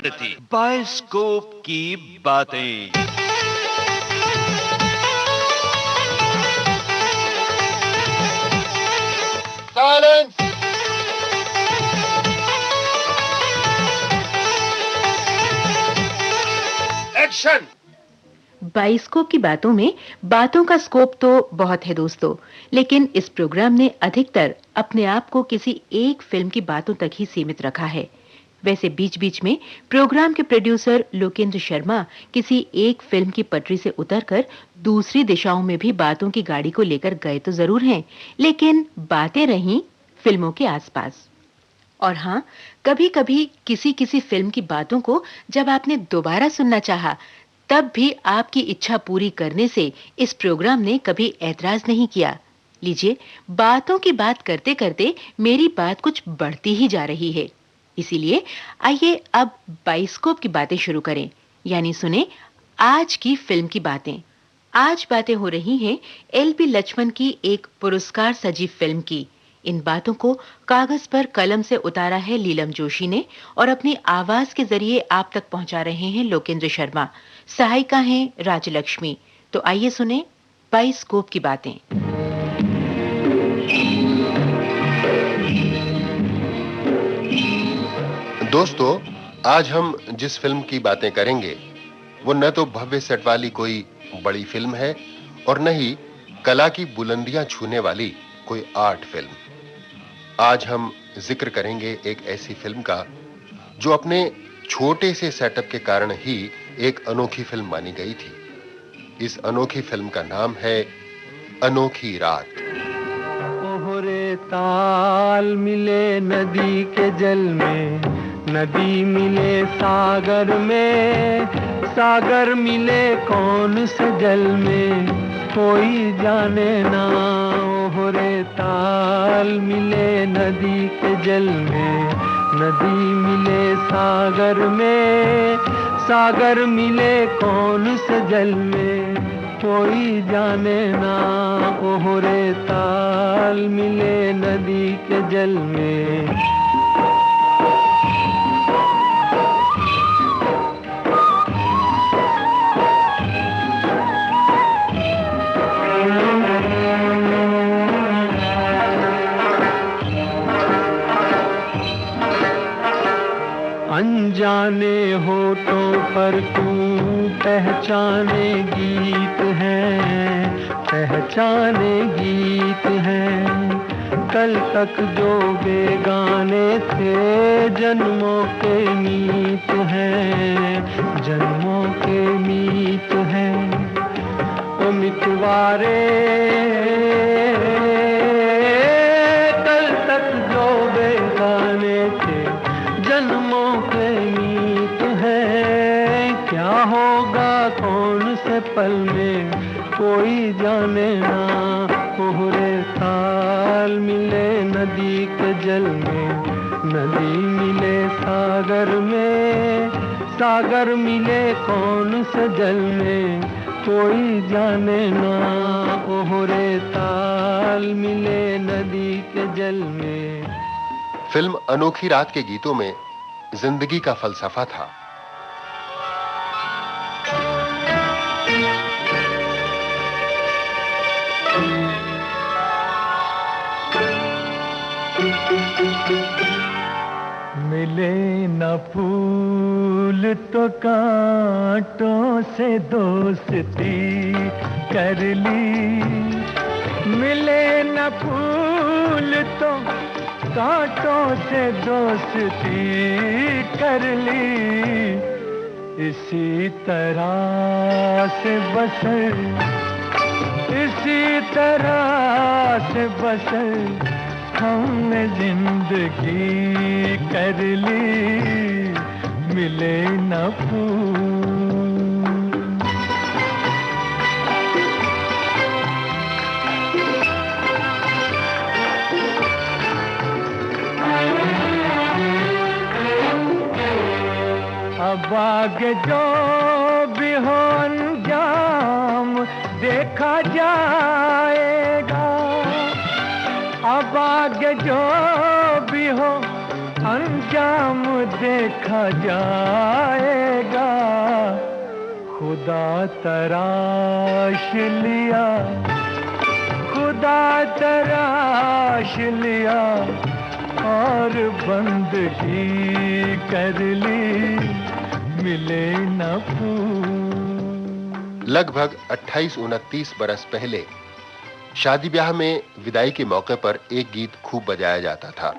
बढ़ती बायोस्कोप की बातें। साइलेंस। एक्शन। बाइस्कोप की बातों में बातों का स्कोप तो बहुत है दोस्तों, लेकिन इस प्रोग्राम ने अधिकतर अपने आप को किसी एक फिल्म की बातों तक ही सीमित रखा है। वैसे बीच-बीच में प्रोग्राम के प्रोड्यूसर लोकेंद्र शर्मा किसी एक फिल्म की पटरी से उतरकर दूसरी दिशाओं में भी बातों की गाड़ी को लेकर गए तो जरूर हैं, लेकिन बातें रहीं फिल्मों के आसपास। और हाँ, कभी-कभी किसी-किसी फिल्म की बातों को जब आपने दोबारा सुनना चाहा, तब भी आपकी इच्छा पूरी करने से इस प्रोग्राम ने कभी ऐतराज नहीं किया। लीजिए, बातों की बात करते-करते मेरी बात कुछ बढ़ती ही जा रही है। इसीलिए आइए अब बाइस्कोप की बातें शुरू करें, यानी सुने आज की फिल्म की बातें। आज बातें हो रही हैं एल.बी. लक्ष्मण की एक पुरस्कार सजी फिल्म की। इन बातों को कागज पर कलम से उतारा है लीलम जोशी ने और अपनी आवाज के जरिए आप तक पहुंचा रहे हैं लोकेंद्र शर्मा। सहायिका हैं राजलक्ष्मी। तो आइए सुने बाइस्कोप की बातें। दोस्तों, आज हम जिस फिल्म की बातें करेंगे वो न तो भव्य सेट वाली कोई बड़ी फिल्म है और न ही कला की बुलंदियां छूने वाली कोई आर्ट फिल्म। आज हम जिक्र करेंगे एक ऐसी फिल्म का जो अपने छोटे से सेटअप के कारण ही एक अनोखी फिल्म मानी गई थी। इस अनोखी फिल्म का नाम है अनोखी रात। ओहरे ताल मिले नदी के जल में, नदी मिले सागर में, सागर मिले कौन से जल में कोई जाने ना। ओहरे ताल मिले नदी के जल में, नदी मिले सागर में, सागर मिले कौन से जल में कोई जाने ना। ओहरे ताल मिले नदी के जल में। अनजाने होठों पर तू पहचाने गीत हैं, पहचाने गीत हैं। कल तक जो बेगाने थे जन्मों के मीत हैं, जन्मों के मीत हैं। ओ मितवारे कल तक जो बेगाने थे जन्मों के मीत हैं। क्या होगा कौन से पल में कोई जाने ना। ओहरे ताल मिले नदी के जल में, नदी मिले सागर में, सागर मिले कौन से जल में कोई जाने ना। ओहरे ताल मिले नदी के जल में। फिल्म अनोखी रात के गीतों में जिंदगी का फलसफा था। मिले न फूल तो कांटों से दोस्ती कर ली, मिले न फूल तो कांटों से दोस्ती कर ली। इसी तरह से बसर, इसी तरह से बसर हमने जिंदगी कर ली। मिले न फूल। अब आगे जो भी हो अंजाम देखा जाएगा। अब आगे जो भी हो अंजाम अंजाम देखा जाएगा, खुदा तराश लिया, खुदा तराश लिया और बंदगी कर ली, मिले न फूल। लगभग 28-29 बरस पहले शादी ब्याह में विदाई के मौके पर एक गीत खूब बजाया जाता था।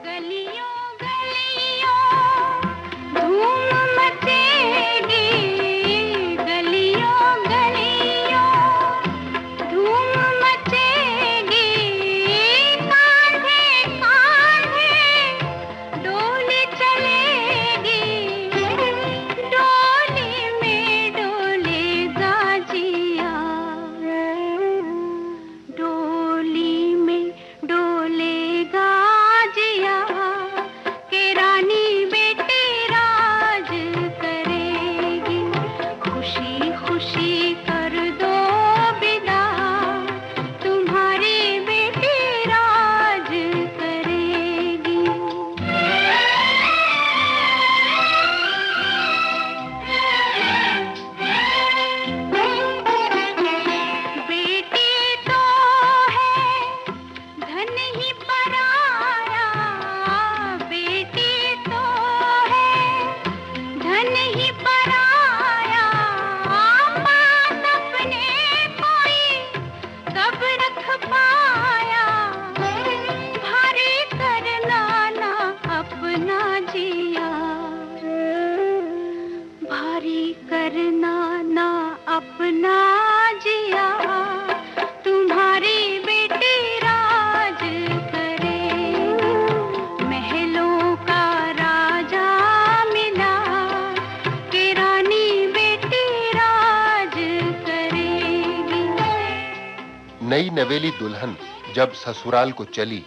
नई नवेली दुल्हन जब ससुराल को चली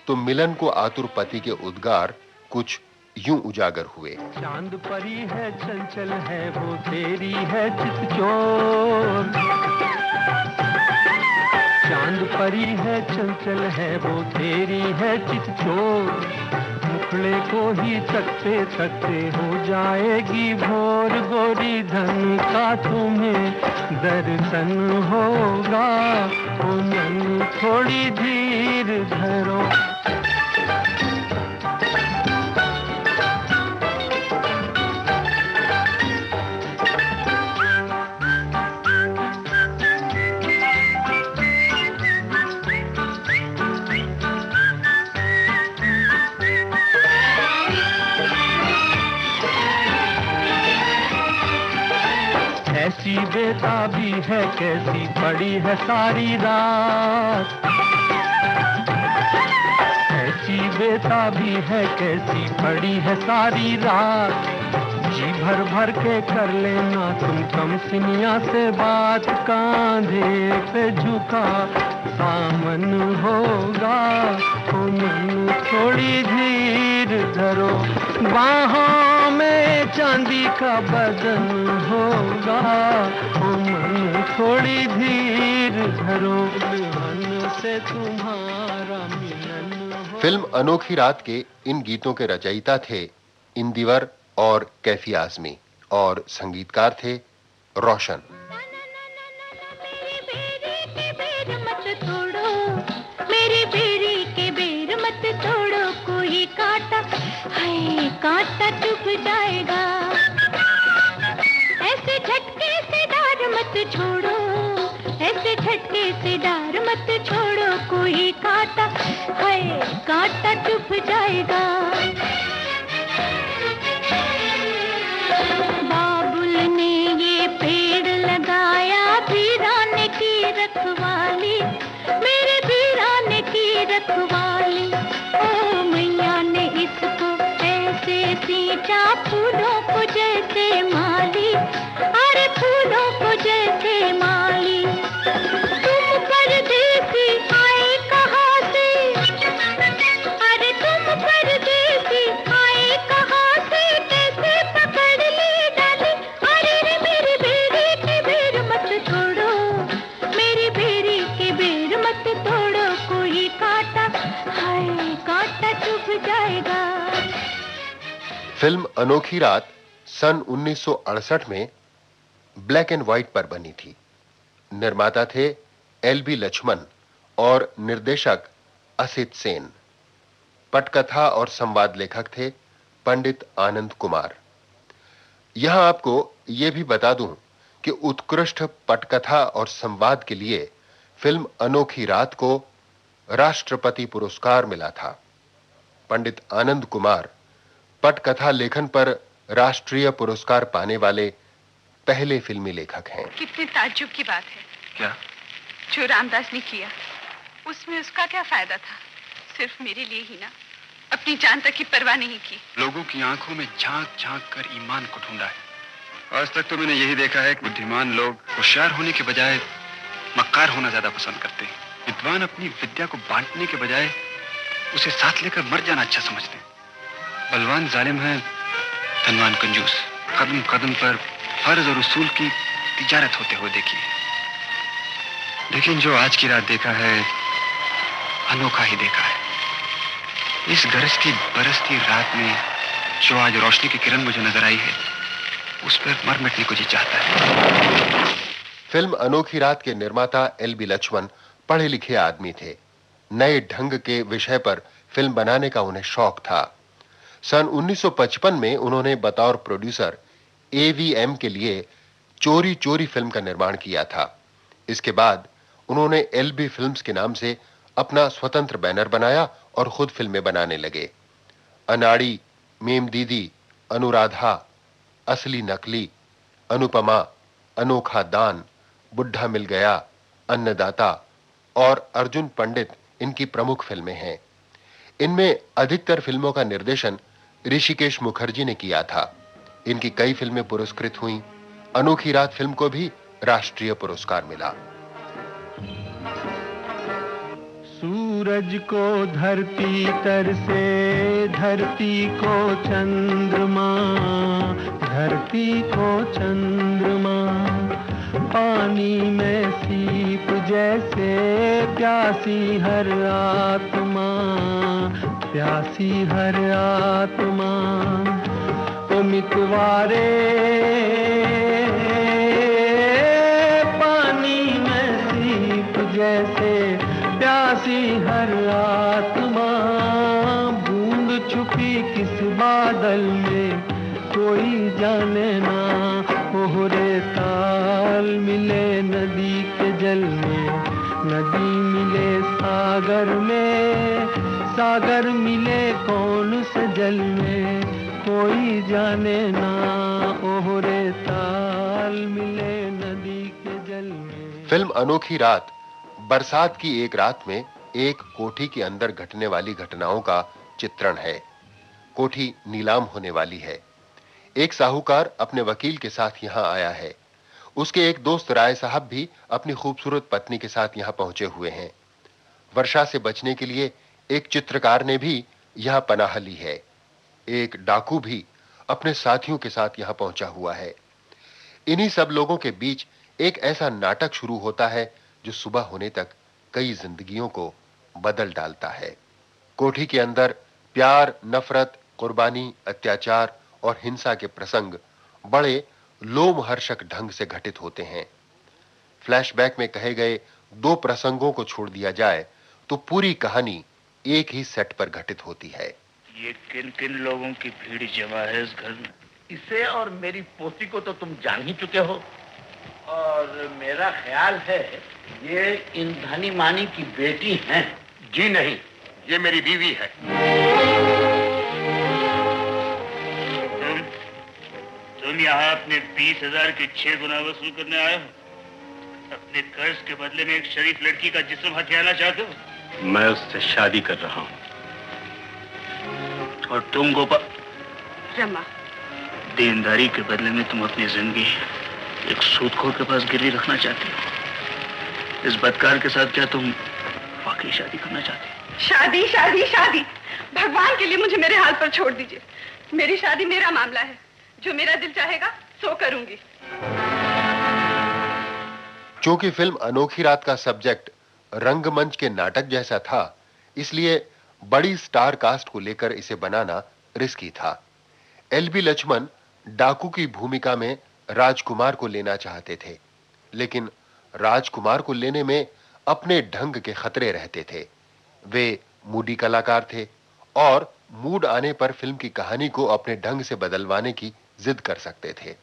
तो मिलन को आतुर पति के उद्गार कुछ यूं उजागर हुए। चांद परी है चंचल है वो तेरी है चितचोर, चांद परी है चंचल है वो तेरी है चितचोर, मुखड़े को ही तकते तकते हो जाएगी भोर, गोरी धन का तुम्हें दर्शन होगा, ओ मन थोड़ी धीर धरो। ऐसी बेताबी है कैसी पड़ी है सारी रात, ऐसी बेताबी है कैसी पड़ी है सारी रात, जी भर भर के कर लेना तुम कम सिनिया से बात, कांधे पे झुका सामन होगा, ओ मन थोड़ी धीर धरो, बाहों में चांदी का बदन होगा, ओ मन थोड़ी धीर धरो, दुल्हन से तुम्हारा मिलन हो। फिल्म अनोखी रात के इन गीतों के रचयिता थे इंदिवर और कैफी आजमी और संगीतकार थे रोशन। कांटा चुभ जाएगा, ऐसे झटके से डार मत छोड़ो, ऐसे झटके से डार मत छोड़ो, कोई कांटा है कांटा चुभ जाएगा। बाबुल ने ये पेड़ लगाया वीराने की रखवाली, मेरे वीराने की रखवाली, ओ मैया ने इसको सींचा फूलों को जैसे माली, अरे फूलों को जैसे माली, तुम परदेसी आए कहाँ से, अरे तुम परदेसी आए कहाँ से, कैसे पकड़ ली डाली, अरे रे मेरी बेरी के बेर मत तोड़ो, मेरी बेरी के बेर मत तोड़ो, कोई कांटा हाय कांटा चुभ जाएगा। फिल्म अनोखी रात सन 1968 में ब्लैक एंड व्हाइट पर बनी थी। निर्माता थे एल.बी. लक्ष्मण और निर्देशक असित सेन। पटकथा और संवाद लेखक थे पंडित आनंद कुमार। यहां आपको यह भी बता दूं कि उत्कृष्ट पटकथा और संवाद के लिए फिल्म अनोखी रात को राष्ट्रपति पुरस्कार मिला था। पंडित आनंद कुमार पटकथा लेखन पर राष्ट्रीय पुरस्कार पाने वाले पहले फिल्मी लेखक हैं। कितनी ताज्जुब की बात है। क्या? जो रामदास ने किया उसमें उसका क्या फायदा था? सिर्फ मेरे लिए ही ना, अपनी जान तक की परवाह नहीं की। लोगों की आंखों में झांक झांक कर ईमान को ढूंढा है। आज तक तो मैंने यही देखा है कि बुद्धिमान लोग होशियार होने के बजाय मक्कार होना ज्यादा पसंद करते हैं। विद्वान अपनी विद्या को बांटने के बजाय उसे साथ लेकर मर जाना अच्छा समझते हैं। बलवान जालिम है, धनवान कंजूस। कदम कदम पर फर्ज और उसूल की तिजारत होते हुए देखिए। लेकिन जो आज की रात देखा है, अनोखा ही देखा है। इस गरजती बरसती रात में जो आज रोशनी की किरण मुझे नजर आई है, उस पर मर मिटने को जी चाहता है। फिल्म अनोखी रात के निर्माता एल.बी. लक्ष्मण पढ़े लिखे आदमी थे। नए ढंग के विषय पर फिल्म बनाने का उन्हें शौक था। सन 1955 में उन्होंने बतौर प्रोड्यूसर एवीएम के लिए चोरी चोरी फिल्म का निर्माण किया था। इसके बाद उन्होंने एल.बी. फिल्म्स के नाम से अपना स्वतंत्र बैनर बनाया और खुद फिल्में बनाने लगे। अनाड़ी, मेम दीदी, अनुराधा, असली नकली, अनुपमा, अनोखा दान, बुढ़ा मिल गया, अन्नदाता और अर्जुन पंडित इनकी प्रमुख फिल्में हैं। इनमें अधिकतर फिल्मों का निर्देशन ऋषिकेश मुखर्जी ने किया था। इनकी कई फिल्में पुरस्कृत हुईं। अनोखी रात फिल्म को भी राष्ट्रीय पुरस्कार मिला। सूरज को धरती तर से, धरती को चंद्रमा, धरती को चंद्रमा, पानी में सीप जैसे प्यासी हर आत्मा, प्यासी हर आत्मा। ओ मितवारे पानी में सीप जैसे प्यासी हर आत्मा, बूंद छुपी किस बादल में कोई जाने ना। ओहरे ताल मिले नदी के जल में, नदी मिले सागर में, सागर मिले कौन से जल में कोई जाने ना। ओहरे ताल मिले नदी के जल में। फिल्म अनोखी रात बरसात की एक रात में एक कोठी के अंदर घटने वाली घटनाओं का चित्रण है। कोठी नीलाम होने वाली है। एक साहूकार अपने वकील के साथ यहां आया है। उसके एक दोस्त राय साहब भी अपनी खूबसूरत पत्नी के साथ यहां पहुंचे हुए हैं। वर्षा से बचने के लिए एक चित्रकार ने भी यहां पनाह ली है। एक डाकू भी अपने साथियों के साथ यहां पहुंचा हुआ है। इन्हीं सब लोगों के बीच एक ऐसा नाटक शुरू होता है जो सुबह होने तक कई जिंदगियों को बदल डालता है। कोठी के अंदर प्यार, नफरत, कुर्बानी, अत्याचार और हिंसा के प्रसंग बड़े लोमहर्षक ढंग से घटित होते हैं। फ्लैशबैक में कहे गए दो प्रसंगों को छोड़ दिया जाए तो पूरी कहानी एक ही सेट पर घटित होती है। ये किन किन लोगों की भीड़ जमा है इस घर में? इसे और मेरी पोती को तो तुम जान ही चुके हो, और मेरा ख्याल है ये इन धनी मानी की बेटी हैं। जी नहीं, ये मेरी बीवी है। तुम यहाँ अपने 20,000 के 6 गुना वसूल करने आए हो? अपने कर्ज के बदले में एक शरीफ लड़की का जिस्म हथियाना चाहते हो? मैं उससे शादी कर रहा हूँ। और तुम गोपाल, रमा, देनदारी के बदले में तुम अपनी जिंदगी एक सूदखोर के पास गिरवी रखना चाहते हो? इस बदकार के साथ क्या तुम वाकई शादी करना चाहते हो? शादी शादी शादी, भगवान के लिए मुझे मेरे हाल पर छोड़ दीजिए। मेरी शादी मेरा मामला है। जो मेरा दिल चाहेगा सो करूंगी। चूंकि फिल्म अनोखी रात का सब्जेक्ट रंगमंच के नाटक जैसा था, इसलिए बड़ी स्टार कास्ट को लेकर इसे बनाना रिस्की था। एलबी लक्ष्मण डाकू की भूमिका में राजकुमार को लेना चाहते थे, लेकिन राजकुमार को लेने में अपने ढंग के खतरे रहते थे। वे मूडी कलाकार थे और मूड आने पर फिल्म की कहानी को अपने ढंग से बदलवाने की जिद कर सकते थे।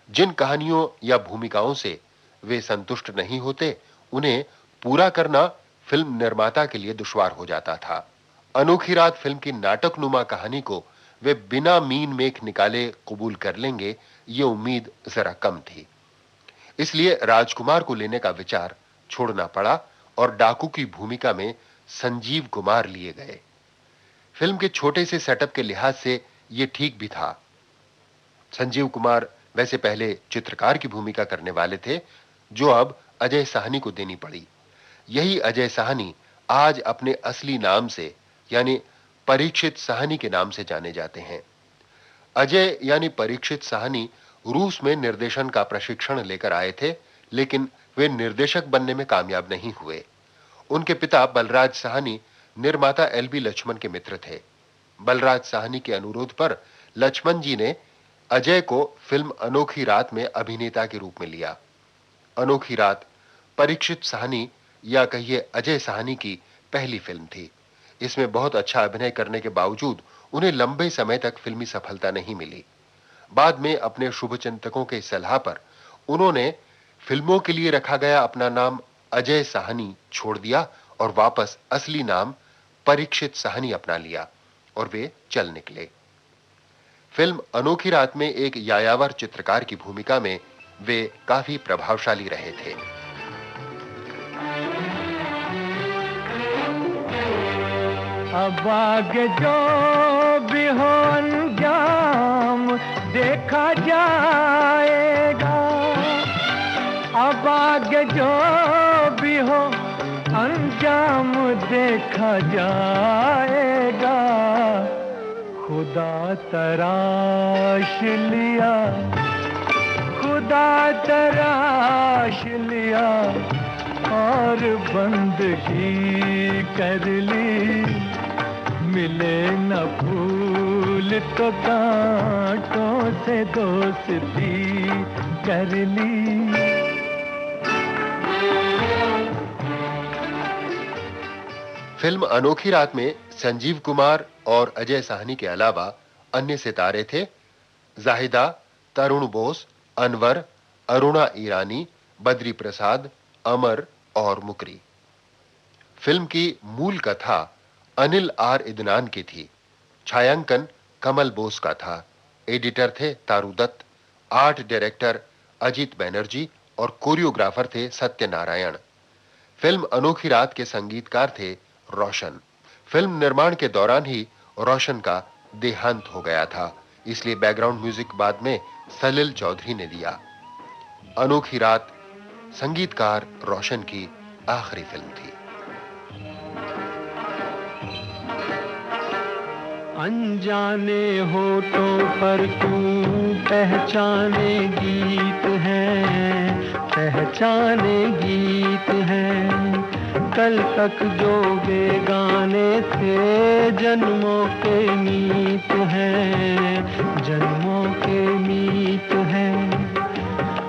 जिन कहानियों या भूमिकाओं से वे संतुष्ट नहीं होते, उन्हें पूरा करना फिल्म निर्माता के लिए दुश्वार हो जाता था। अनोखी रात फिल्म की नाटकनुमा कहानी को वे बिना मीन मेख निकाले कबूल कर लेंगे, ये उम्मीद जरा कम थी। इसलिए राजकुमार को लेने का विचार छोड़ना पड़ा और डाकू की भूमिका में संजीव कुमार लिए गए। फिल्म के छोटे से सेटअप के लिहाज से यह ठीक भी था। संजीव कुमार वैसे पहले चित्रकार की भूमिका करने वाले थे, जो अब अजय साहनी को देनी पड़ी। यही अजय साहनी आज अपने असली नाम से यानी परीक्षित साहनी के नाम से जाने जाते हैं। अजय यानी परीक्षित साहनी रूस में निर्देशन का प्रशिक्षण लेकर आए थे, लेकिन वे निर्देशक बनने में कामयाब नहीं हुए। उनके पिता बलराज साहनी निर्माता एलबी लक्ष्मण के मित्र थे। बलराज साहनी के अनुरोध पर लक्ष्मण जी ने अजय को फिल्म अनोखी रात में अभिनेता के रूप में लिया। अनोखी रात परीक्षित साहनी या कहिए अजय साहनी की पहली फिल्म थी। इसमें बहुत अच्छा अभिनय करने के बावजूद उन्हें लंबे समय तक फिल्मी सफलता नहीं मिली। बाद में अपने शुभचिंतकों के सलाह पर उन्होंने फिल्मों के लिए रखा गया अपना नाम अजय साहनी छोड़ दिया और वापस असली नाम परीक्षित साहनी अपना लिया और वे चल निकले। फिल्म अनोखी रात में एक यायावर चित्रकार की भूमिका में वे काफी प्रभावशाली रहे थे। अब आगे जो भी हो अंजाम देखा जाएगा, अब आगे जो भी हो अंजाम देखा जाएगा। खुदा तराश लिया, खुदा तराश लिया और बंदगी कर ली। मिले न फूल तो कांटों से दोस्ती कर ली। फिल्म अनोखी रात में संजीव कुमार और अजय साहनी के अलावा अन्य सितारे थे। जाहिदा, तरुण बोस, अनवर, अरुणा ईरानी, बद्री प्रसाद, अमर और मुकरी। फिल्म की मूल कथा अनिल आर इदनान की थी। छायांकन कमल बोस का था। एडिटर थे तारू दत्त, आर्ट डायरेक्टर अजीत बैनर्जी और कोरियोग्राफर थे सत्यनारायण। फिल्म अनोखी रात के संगीतकार थे रोशन। फिल्म निर्माण के दौरान ही रोशन का देहांत हो गया था, इसलिए बैकग्राउंड म्यूजिक बाद में सलिल चौधरी ने दिया। अनोखी रात संगीतकार रोशन की आखिरी फिल्म थी। अनजाने होठों पर तू पहचाने गीत हैं, पहचाने गीत हैं। कल तक जो बेगाने थे जन्मों के मीत हैं, जन्मों के मीत हैं।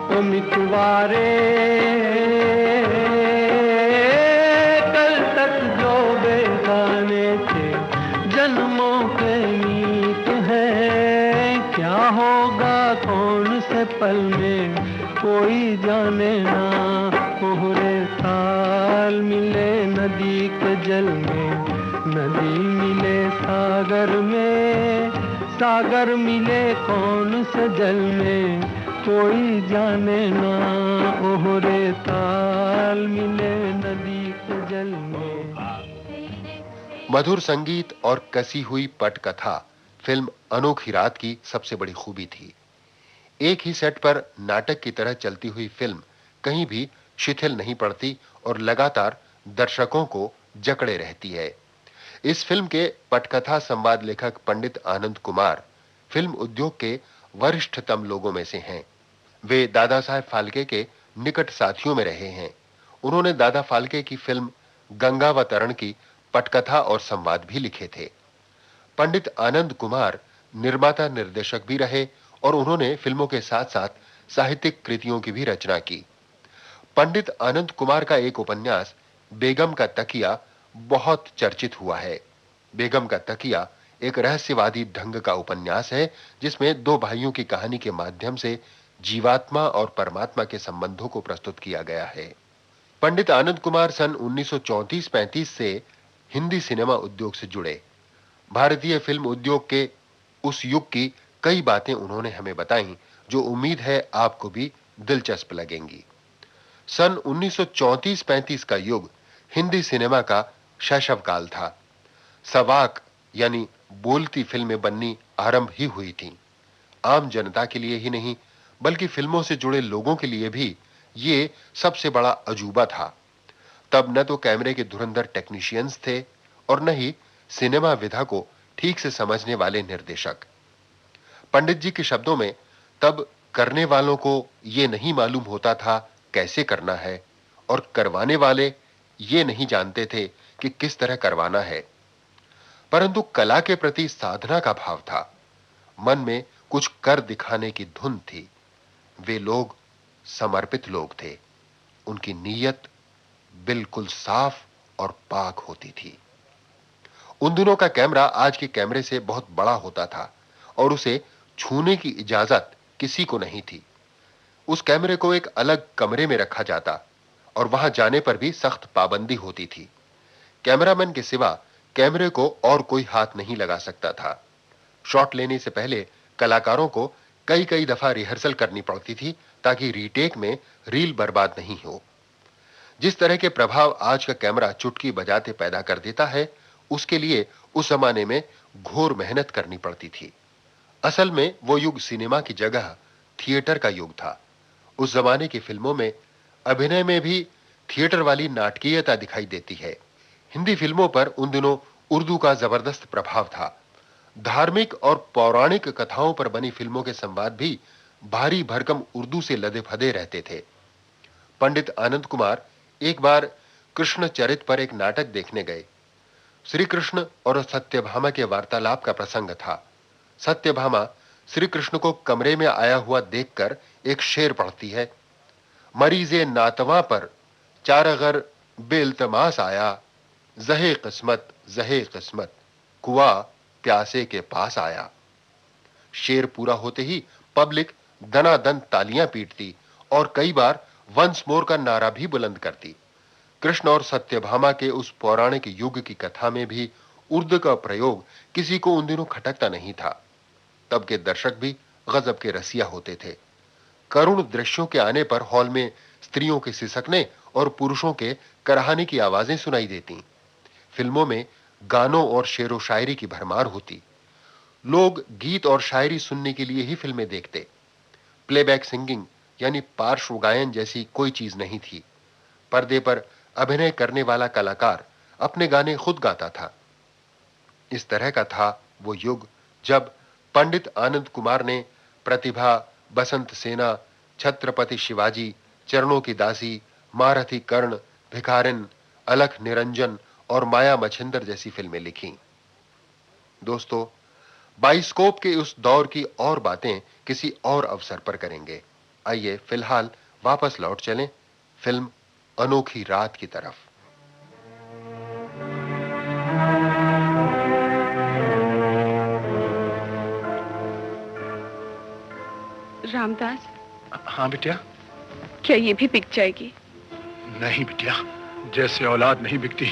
ओ मितवारे कल तक जो बेगाने थे जन्मों के मीत हैं। क्या होगा कौन से पल में कोई जाने ना। कोहरे ताल मिले नदी के जल में, नदी मिले सागर में, सागर मिले कौन से जल में कोई जाने ना। कोहरे ताल मिले नदी के जल में। मधुर संगीत और कसी हुई पटकथा फिल्म अनोखी रात की सबसे बड़ी खूबी थी। एक ही सेट पर नाटक की तरह चलती हुई फिल्म कहीं भी शिथिल नहीं पड़ती और लगातार दर्शकों को जकड़े रहती है। इस फिल्म के पटकथा संवाद लेखक पंडित आनंद कुमार फिल्म उद्योग के वरिष्ठतम लोगों में से हैं। वे दादा साहेब फाल्के के निकट साथियों में रहे हैं। उन्होंने दादा फाल्के की फिल्म गंगावतरण की पटकथा और संवाद भी लिखे थे। पंडित आनंद कुमार निर्माता निर्देशक भी रहे और उन्होंने फिल्मों के साथ-साथ साहित्यिक कृतियों की भी रचना की। पंडित आनंद कुमार का एक उपन्यास बेगम का तकिया बहुत चर्चित हुआ है। बेगम का तकिया एक रहस्यवादी ढंग का उपन्यास है जिसमें दो भाइयों की कहानी के माध्यम से जीवात्मा और परमात्मा के संबंधों को प्रस्तुत किया गया है। पंडित आनंद कुमार सन 1934-35 से हिंदी सिनेमा उद्योग से जुड़े। भारतीय फिल्म उद्योग के उस युग की कई बातें उन्होंने हमें बताई जो उम्मीद है आपको भी दिलचस्प लगेंगी। सन 1934-35 का युग हिंदी सिनेमा का शैशव काल था। सवाक यानी बोलती फिल्में बननी आरंभ ही हुई थीं। आम जनता के लिए ही नहीं बल्कि फिल्मों से जुड़े लोगों के लिए भी ये सबसे बड़ा अजूबा था। तब न तो कैमरे के धुरंधर टेक्नीशियंस थे और न ही सिनेमा विधा को ठीक से समझने वाले निर्देशक। पंडित जी के शब्दों में तब करने वालों को ये नहीं मालूम होता था कैसे करना है और करवाने वाले ये नहीं जानते थे कि किस तरह करवाना है। परंतु कला के प्रति साधना का भाव था। मन में कुछ कर दिखाने की धुन थी। वे लोग समर्पित लोग थे। उनकी नीयत बिल्कुल साफ और पाक होती थी। उन दिनों का कैमरा आज के कैमरे से बहुत बड़ा होता था और उसे छूने की इजाजत किसी को नहीं थी। उस कैमरे को एक अलग कमरे में रखा जाता और वहां जाने पर भी सख्त पाबंदी होती थी। कैमरामैन के सिवा कैमरे को और कोई हाथ नहीं लगा सकता था। शॉट लेने से पहले कलाकारों को कई दफा रिहर्सल करनी पड़ती थी ताकि रीटेक में रील बर्बाद नहीं हो। जिस तरह के प्रभाव आज का कैमरा चुटकी बजाते पैदा कर देता है, उसके लिए उस जमाने में घोर मेहनत करनी पड़ती थी। असल में वो युग सिनेमा की जगह थिएटर का युग था। उस जमाने की फिल्मों में अभिनय में भी थिएटर वाली नाटकीयता दिखाई देती है। हिंदी फिल्मों पर उन दिनों उर्दू का जबरदस्त प्रभाव था। धार्मिक और पौराणिक कथाओं पर बनी फिल्मों के संवाद भी भारी भरकम उर्दू से लदे फदे रहते थे। पंडित आनंद कुमार एक बार कृष्ण चरित पर एक नाटक देखने गए। श्री कृष्ण और सत्यभामा के वार्तालाप का प्रसंग था। सत्यभामा श्री कृष्ण को कमरे में आया हुआ देखकर एक शेर पढ़ती है। मरीजे नातवा पर चारगर बेल्तमास आया, जहे किस्मत कुआ प्यासे के पास आया। शेर पूरा होते ही पब्लिक दनादन तालियां पीटती और कई बार वंस मोर का नारा भी बुलंद करती। कृष्ण और सत्यभामा के उस पौराणिक युग की कथा में भी उर्दू का प्रयोग किसी को उन दिनों खटकता नहीं था। तब के दर्शक भी गजब के रसिया होते थे। करुण दृश्यों के आने पर हॉल में स्त्रियों के सिसकने और पुरुषों के कराहने की आवाजें सुनाई देती। फिल्मों में गानों और शेरो शायरी की भरमार होती। लोग गीत और शायरी सुनने के लिए ही फिल्में देखते। प्लेबैक सिंगिंग यानी पार्श्व गायन जैसी कोई चीज नहीं थी। पर्दे पर अभिनय करने वाला कलाकार अपने गाने खुद गाता था। इस तरह का था वो युग जब पंडित आनंद कुमार ने प्रतिभा, बसंत सेना, छत्रपति शिवाजी, चरणों की दासी, महारथी कर्ण, भिखारिन, अलख निरंजन और माया मच्छिंदर जैसी फिल्में लिखी। दोस्तों, बाइस्कोप के उस दौर की और बातें किसी और अवसर पर करेंगे। आइए फिलहाल वापस लौट चलें फिल्म अनोखी रात की तरफ। रामदास। हाँ बिटिया। क्या ये भी बिक जाएगी? नहीं बिटिया, जैसे औलाद नहीं बिकती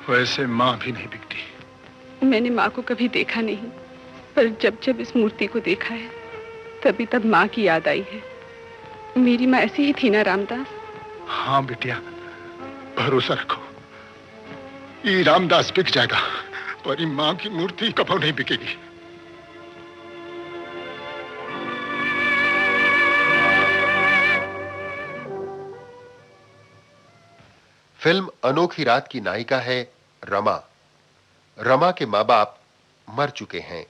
वैसे माँ भी नहीं बिकती। मैंने माँ को कभी देखा नहीं, पर जब जब इस मूर्ति को देखा है तभी तब माँ की याद आई है। मेरी माँ ऐसी ही थी ना रामदास? हाँ बिटिया, भरोसा रखो, ये रामदास बिक जाएगा पर ये माँ की मूर्ति कभी नहीं बिकेगी। फिल्म अनोखी रात की नायिका है रमा। रमा के माँ बाप मर चुके हैं।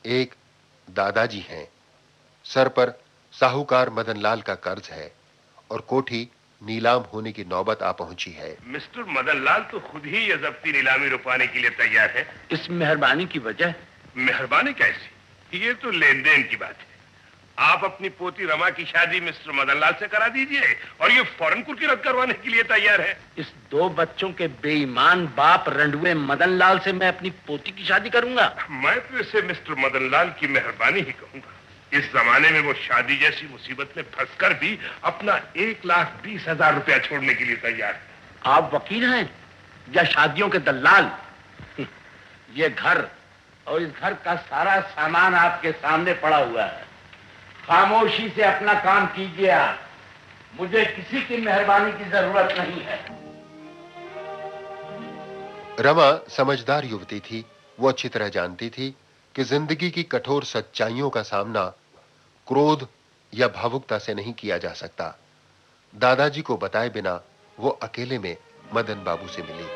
एक दादाजी हैं। सर पर साहूकार मदनलाल का कर्ज है और कोठी नीलाम होने की नौबत आ पहुंची है। मिस्टर मदनलाल तो खुद ही ये जब्ती नीलामी रुपाने के लिए तैयार है। इस मेहरबानी की वजह? मेहरबानी कैसी? ये तो लेन देन की बात है। आप अपनी पोती रमा की शादी मिस्टर मदनलाल से करा दीजिए और ये फौरन कुर्की रद्द करवाने के लिए तैयार है। इस 2 बच्चों के बेईमान बाप रंडुए मदनलाल से मैं अपनी पोती की शादी करूंगा? मैं तो इसे मिस्टर मदनलाल की मेहरबानी ही कहूंगा। इस जमाने में वो शादी जैसी मुसीबत में फंसकर भी अपना 1,20,000 रुपया छोड़ने के लिए तैयार है। आप वकील हैं या शादियों के दलाल? ये घर और इस घर का सारा सामान आपके सामने पड़ा हुआ है। खामोशी से अपना काम कीजिए आप। मुझे किसी की मेहरबानी की जरूरत नहीं है। रमा समझदार युवती थी। वो अच्छी तरह जानती थी कि जिंदगी की कठोर सच्चाइयों का सामना क्रोध या भावुकता से नहीं किया जा सकता। दादाजी को बताए बिना वो अकेले में मदन बाबू से मिली।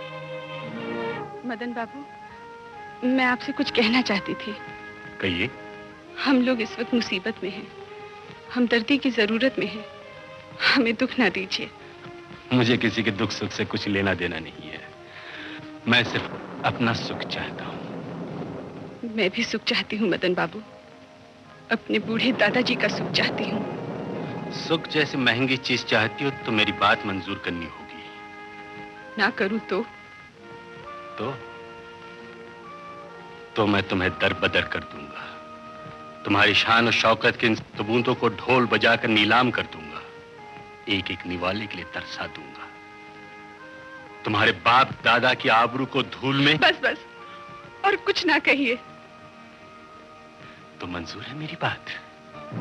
मदन बाबू, मैं आपसे कुछ कहना चाहती थी। कहिए। हम लोग इस वक्त मुसीबत में हैं, हमदर्दी की जरूरत में हैं। हमें दुख ना दीजिए। मुझे किसी के दुख सुख से कुछ लेना देना नहीं है। मैं सिर्फ अपना सुख चाहता हूँ। मैं भी सुख चाहती हूँ मदन बाबू। अपने बूढ़े दादाजी का सुख चाहती हूँ। सुख जैसी महंगी चीज चाहती हो तो मेरी बात मंजूर करनी होगी। ना करूँ तो मैं तुम्हें दर बदर कर दूंगा। तुम्हारी शान और शौकत के इन सबूतों को ढोल बजाकर नीलाम कर दूंगा। एक एक निवाले के लिए तरसा दूंगा। तुम्हारे बाप दादा की आबरू को धूल में। बस और कुछ ना कहिए। तो मंजूर है मेरी बात?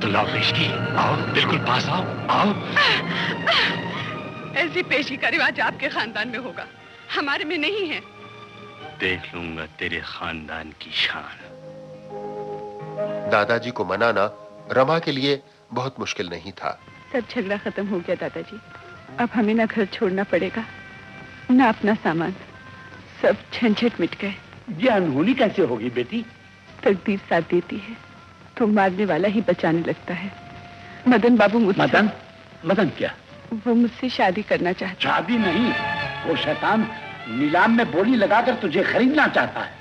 तो लाओ पेशगी। आओ, बिल्कुल पास आओ। ऐसी पेशगी का रिवाज आपके खानदान में होगा, हमारे में नहीं है। देख लूंगा तेरे खानदान की शान। दादाजी को मनाना रमा के लिए बहुत मुश्किल नहीं था। सब झगड़ा खत्म हो गया दादाजी। अब हमें ना घर छोड़ना पड़ेगा, ना अपना सामान। सब झंझट मिट गए। ये अनहोनी कैसे होगी बेटी? तकदीर साथ देती है तो मारने वाला ही बचाने लगता है। मदन बाबू मुझसे। मदन क्या? वो मुझसे शादी करना चाहता है। शादी नहीं, वो शैतान नीलाम में बोली लगाकर तुझे खरीदना चाहता है।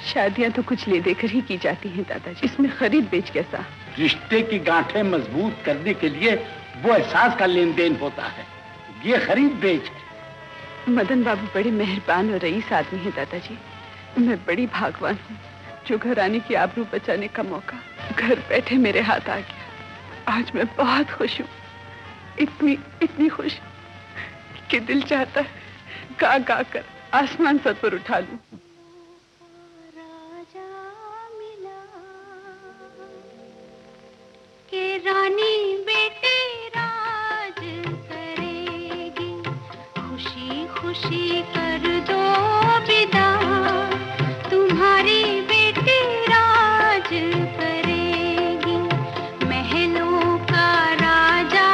शादियां तो कुछ ले देकर ही की जाती हैं दादाजी, इसमें खरीद बेच कैसा? रिश्ते की गांठें मजबूत करने के लिए वो एहसास का लेन देन होता है, ये खरीद बेच है। मदन बाबू बड़े मेहरबान और रईस आदमी है दादाजी। मैं बड़ी भागवान हूँ जो घराने की आबरू बचाने का मौका घर बैठे मेरे हाथ आ गया। आज मैं बहुत खुश हूँ, इतनी खुश कि दिल चाहता है गा गा कर आसमान सर पर उठा लूं। के रानी बेटे राज करेगी, खुशी खुशी कर दो विदा। तुम्हारी बेटी राज करेगी, महलों का राजा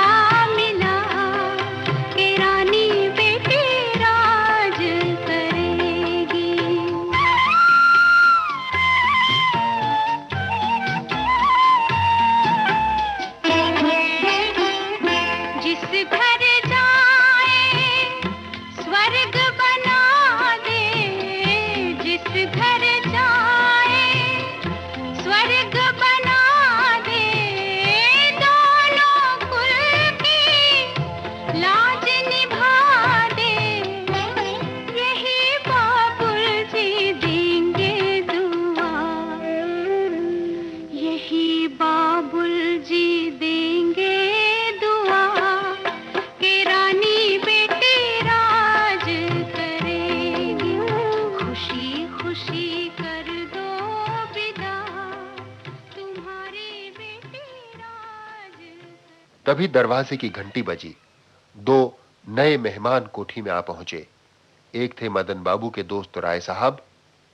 मिला। के रानी बेटी राज करेगी। जिस घर जाए स्वर्ग बना दे, जिस घर जाए स्वर्ग बना दे। दोनों कुल की लाज निभा दे, यही बाबुल जी देंगे दुआ, यही बाबुल जी देंगे दुआ। के रानी बेटी राज करेगी, खुशी खुशी कर दो विदा। तुम्हारी बेटी राज। तभी दरवाजे की घंटी बजी। 2 नए मेहमान कोठी में आ पहुंचे। एक थे मदन बाबू के दोस्त राय साहब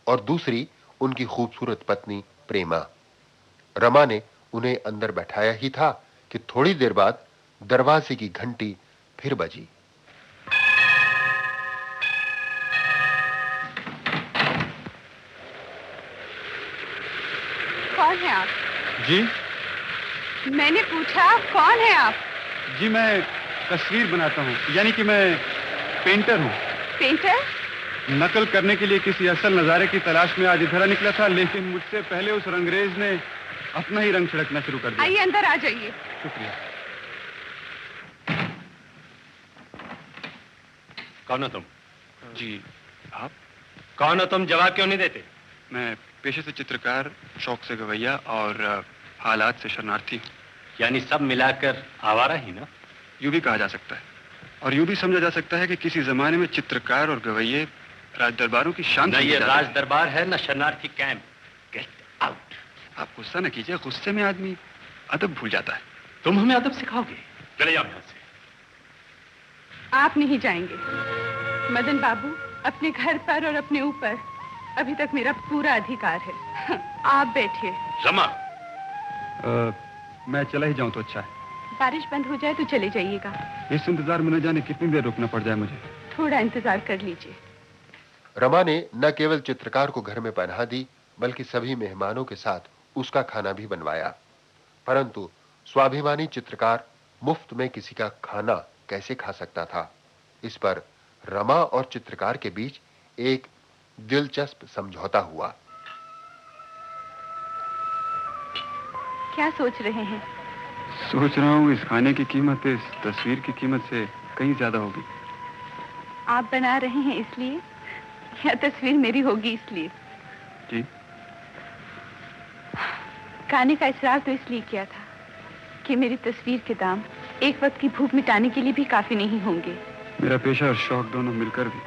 और दूसरी उनकी खूबसूरत पत्नी प्रेमा। रमा ने उन्हें अंदर बैठाया ही था कि थोड़ी देर बाद दरवाजे की घंटी फिर बजी। कौन है आप? जी? मैंने पूछा कौन है आप? जी मैं तस्वीर बनाता हूँ, यानी कि मैं पेंटर हूँ। पेंटर? नकल करने के लिए किसी असल नजारे की तलाश में आज इधर निकला था, लेकिन मुझसे पहले उस रंगरेज ने अपना ही रंग छिड़कना शुरू कर दिया। आइए अंदर आ जाइए। शुक्रिया। कौन हो तुम? जी आप? कौन हो तुम? जवाब क्यों नहीं देते? मैं पेशे से चित्रकार, शौक से गवैया और हालात से शरणार्थी हूँ। यानी सब मिलाकर आवारा ही ना? यूं भी कहा जा सकता है, और यूं भी समझा जा सकता है कि किसी जमाने में चित्रकार और गवैये राज दरबारों की शान। न ये राज दरबार है न शरणार्थी कैंप। Get out. आप गुस्सा न कीजिए, गुस्से में आदमी अदब भूल जाता है। तुम हमें अदब सिखाओगे? चले जाओ यहाँ से। आप नहीं जाएंगे मदन बाबू। अपने घर पर और अपने ऊपर अभी तक मेरा पूरा अधिकार है। आप बैठिए। रमा, मैं चला ही जाऊं तो अच्छा है। बारिश बंद हो जाए तो चले जाइएगा। इस इंतजार में न जाने कितनी देर रुकना पड़ जाए मुझे। थोड़ा इंतजार कर लीजिए। रमा ने न केवल चित्रकार को घर में पनाह दी, बल्कि सभी मेहमानों के साथ उसका खाना भी बनवाया। परंतु स्वाभिमानी चित्रकार मुफ्त में किसी का खाना कैसे खा सकता था? इस पर रमा और चित्रकार के बीच एक दिलचस्प समझौता हुआ। क्या सोच रहे हैं? सोच रहा हूँ इस खाने की कीमत इस तस्वीर की कीमत से कहीं ज्यादा होगी। आप बना रहे हैं इसलिए, या तस्वीर मेरी होगी इसलिए? जी। खाने का इसरार तो इसलिए किया था कि मेरी तस्वीर के दाम एक वक्त की भूख मिटाने के लिए भी काफी नहीं होंगे। मेरा पेशा और शौक दोनों मिलकर भी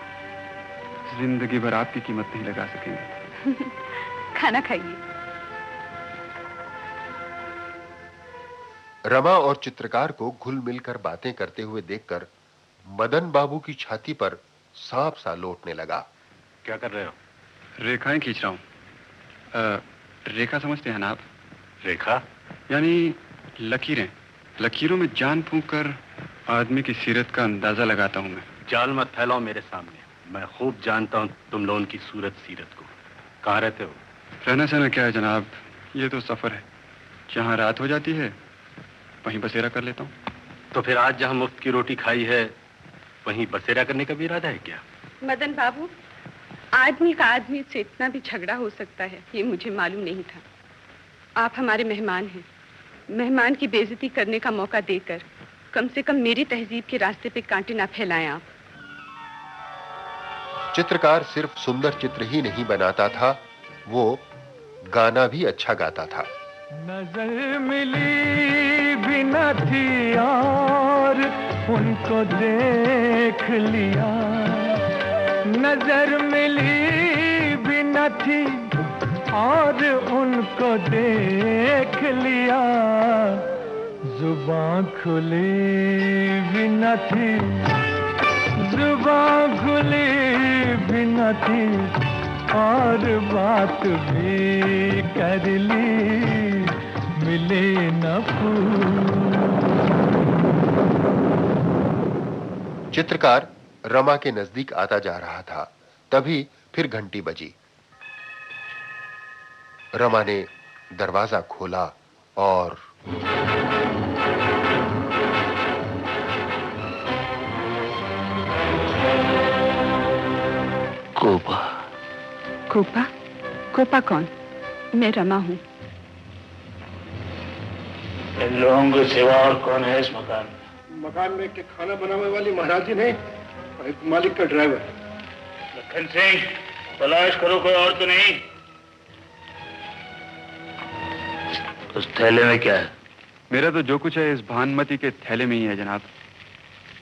जिंदगी भर आपकी कीमत नहीं लगा सकेंगे। खाना खाइए। रमा और चित्रकार को घुल मिलकर बातें करते हुए देखकर मदन बाबू की छाती पर सांप सा लौटने लगा। क्या कर रहे हो? रेखाएं खींच रहा हूं। रेखा समझते हैं ना आप? रेखा यानी लकीरें। लकीरों में जान फूंक कर आदमी की सीरत का अंदाजा लगाता हूं मैं। जाल मत फैलाओ मेरे सामने। मैं खूब जानता हूं तुम लोगों की सूरत सीरत को। कहाँ रहते हो? रहना सहना क्या है जनाब, ये तो सफर है। जहां रात हो जाती है वहीं बसेरा कर लेता हूँ। तो फिर आज जहां मुफ्त की रोटी खाई है वहीं बसेरा करने का भी इरादा है क्या? मदन बाबू, आदमी का आदमी से इतना भी झगड़ा हो सकता है ये मुझे मालूम नहीं था। आप हमारे मेहमान हैं। मेहमान की बेइज्जती करने का मौका देकर कम से कम मेरी तहजीब के रास्ते पे कांटे ना फैलाएं आप। चित्रकार सिर्फ सुंदर चित्र ही नहीं बनाता था, वो गाना भी अच्छा गाता था। नजर मिली भी न थी और उनको देख लिया। नजर मिली भी न थी और उनको देख लिया। जुबान खुली भी न थी, जुबान खुली भी न थी और बात भी कर ली, मिले न फूल। चित्रकार रमा के नजदीक आता जा रहा था, तभी फिर घंटी बजी। रमा ने दरवाजा खोला और कोपा। कोपा? कोपा कौन? मैं रमा हूँ। इन लोगों के सिवा और कौन है इस मकान में? मकान में के खाना बनाने वाली महाराजी ने और एक मालिक का ड्राइवर। लखन सिंह, तलाश करो कोई और तो नहीं। उस थैले में क्या है? मेरा तो जो कुछ है इस भानुमति के थैले में ही है जनाब।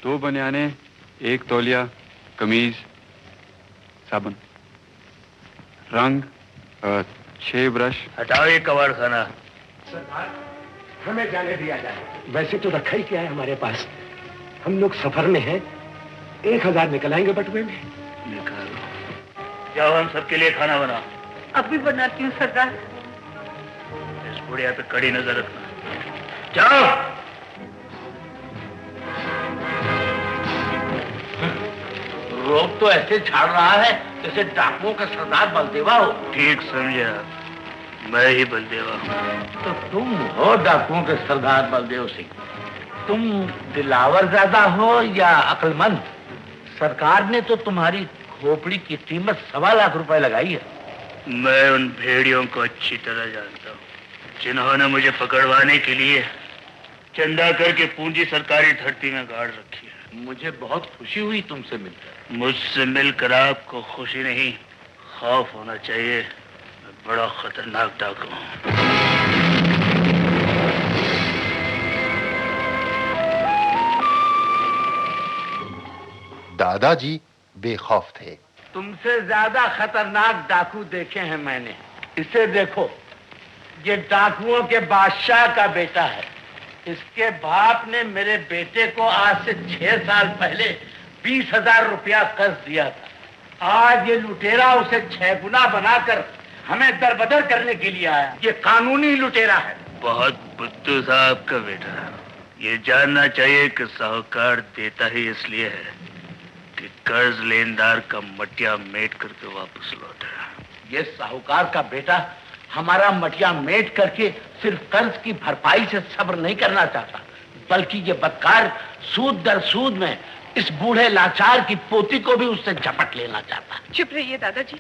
2 बनियाने, 1 तौलिया, कमीज, साबुन, रंग, 6 ब्रश। हटाओ ये कबाड़ खाना। सरदार, हमें जाने दिया जाए। वैसे तो रखा ही क्या है हमारे पास। हम लोग सफर में हैं। 1000 निकल आएंगे बटुए में। निकालो। जाओ, हम सबके लिए खाना बनाओ। अब भी बनाती हूँ सरदार। इस बुढ़िया पे कड़ी नजर रखना। जाओ। रोब तो ऐसे झाड़ रहा है जैसे डाकुओं का सरदार बलदेवा हो। ठीक समझा, मैं ही बलदेवा हूँ। तो तुम हो डाकुओं के सरदार बलदेव सिंह। तुम दिलावर ज्यादा हो या अक्लमंद? सरकार ने तो तुम्हारी खोपड़ी की कीमत 1.25 लाख रुपए लगाई है। मैं उन भेड़ियों को अच्छी तरह जानता हूँ जिन्होंने मुझे पकड़वाने के लिए चंदा करके पूंजी सरकारी धरती में गाड़ रखी है। मुझे बहुत खुशी हुई तुमसे मिलकर। मुझसे मिलकर आपको खुशी नहीं खौफ होना चाहिए। मैं बड़ा खतरनाक डाकू हूँ। दादाजी बेखौफ थे। तुमसे ज्यादा खतरनाक डाकू देखे हैं मैंने। इसे देखो, ये डाकुओं के बादशाह का बेटा है। इसके बाप ने मेरे बेटे को आज से 6 साल पहले 20,000 रुपया कर्ज दिया था। आज ये लुटेरा उसे 6 गुना बनाकर हमें दरबदर करने के लिए आया। ये कानूनी लुटेरा है। बहुत बुद्धू था आपका बेटा। ये जानना चाहिए कि साहूकार देता ही इसलिए है कि कर्ज लेनदार का मटिया मेट करके वापस लौटे। ये साहूकार का बेटा हमारा मटिया मेट करके सिर्फ कर्ज की भरपाई से सब्र नहीं करना चाहता, बल्कि ये बदकार सूद दर सूद में इस बूढ़े लाचार की पोती को भी उससे झपट लेना चाहता। चुप रहिए दादाजी,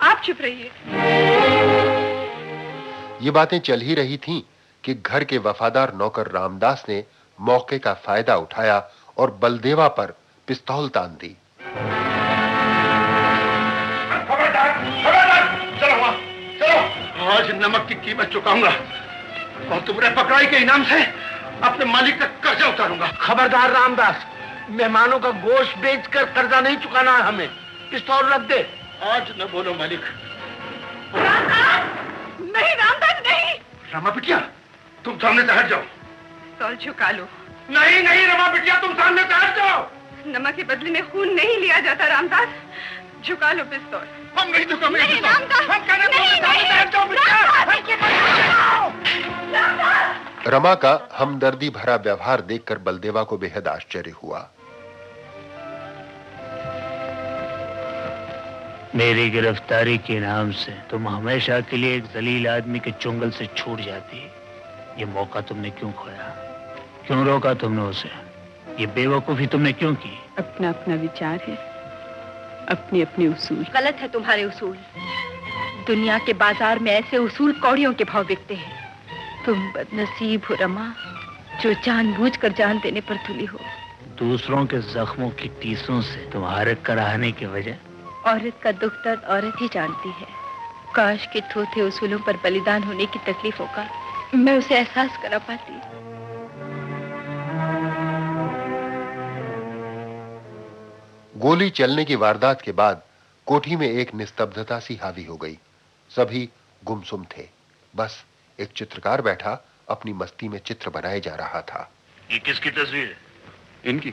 आप चुप रहिए। ये बातें चल ही रही थीं कि घर के वफादार नौकर रामदास ने मौके का फायदा उठाया और बलदेवा पर पिस्तौल तान दी। आज नमक की कीमत चुकाऊंगा और तुम्हारे पकड़ाई के इनाम से अपने मालिक का कर्जा उतारूंगा। खबरदार रामदास, मेहमानों का गोश्त बेचकर कर्जा नहीं चुकाना है हमें। पिस्तौल रख दे। आज न बोलो मालिक। नहीं रामदास नहीं। रमा बिटिया, तुम सामने से हट जाओ। पिस्तौल झुका लो। नहीं नहीं रमा बिटिया, तुम सामने से हट जाओ। नमक के बदले में खून नहीं लिया जाता रामदास, झुका लो पिस्तौल। हम नहीं झुकाएंगे। नहीं रामदास, हम कहने रमा का हमदर्दी भरा व्यवहार देखकर बलदेवा को बेहद आश्चर्य हुआ। मेरी गिरफ्तारी के नाम से तुम हमेशा के लिए एक जलील आदमी के चुंगल से छूट जाती। ये मौका तुमने क्यों खोया? क्यों रोका तुमने उसे? ये बेवकूफी तुमने क्यों की? अपना अपना विचार है, अपने अपने उसूल। गलत है तुम्हारे उसूल। दुनिया के बाजार में ऐसे उसूल कौड़ियों के भाव बिकते हैं। तुम बदनसीब हो रमा, जो जानबूझकर जान देने पर तुली हो। दूसरों के जख्मों की टीसों से तुम्हारे कराहने की वजह। औरत का दुख दर्द औरत ही जानती है। काश के थोथे उसूलों पर बलिदान होने की तकलीफों का मैं उसे एहसास करा पाती। गोली चलने की वारदात के बाद कोठी में एक निस्तब्धता सी हावी हो गई। सभी गुमसुम थे। बस एक चित्रकार बैठा अपनी मस्ती में चित्र बनाए जा रहा था। ये किसकी तस्वीर है? इनकी।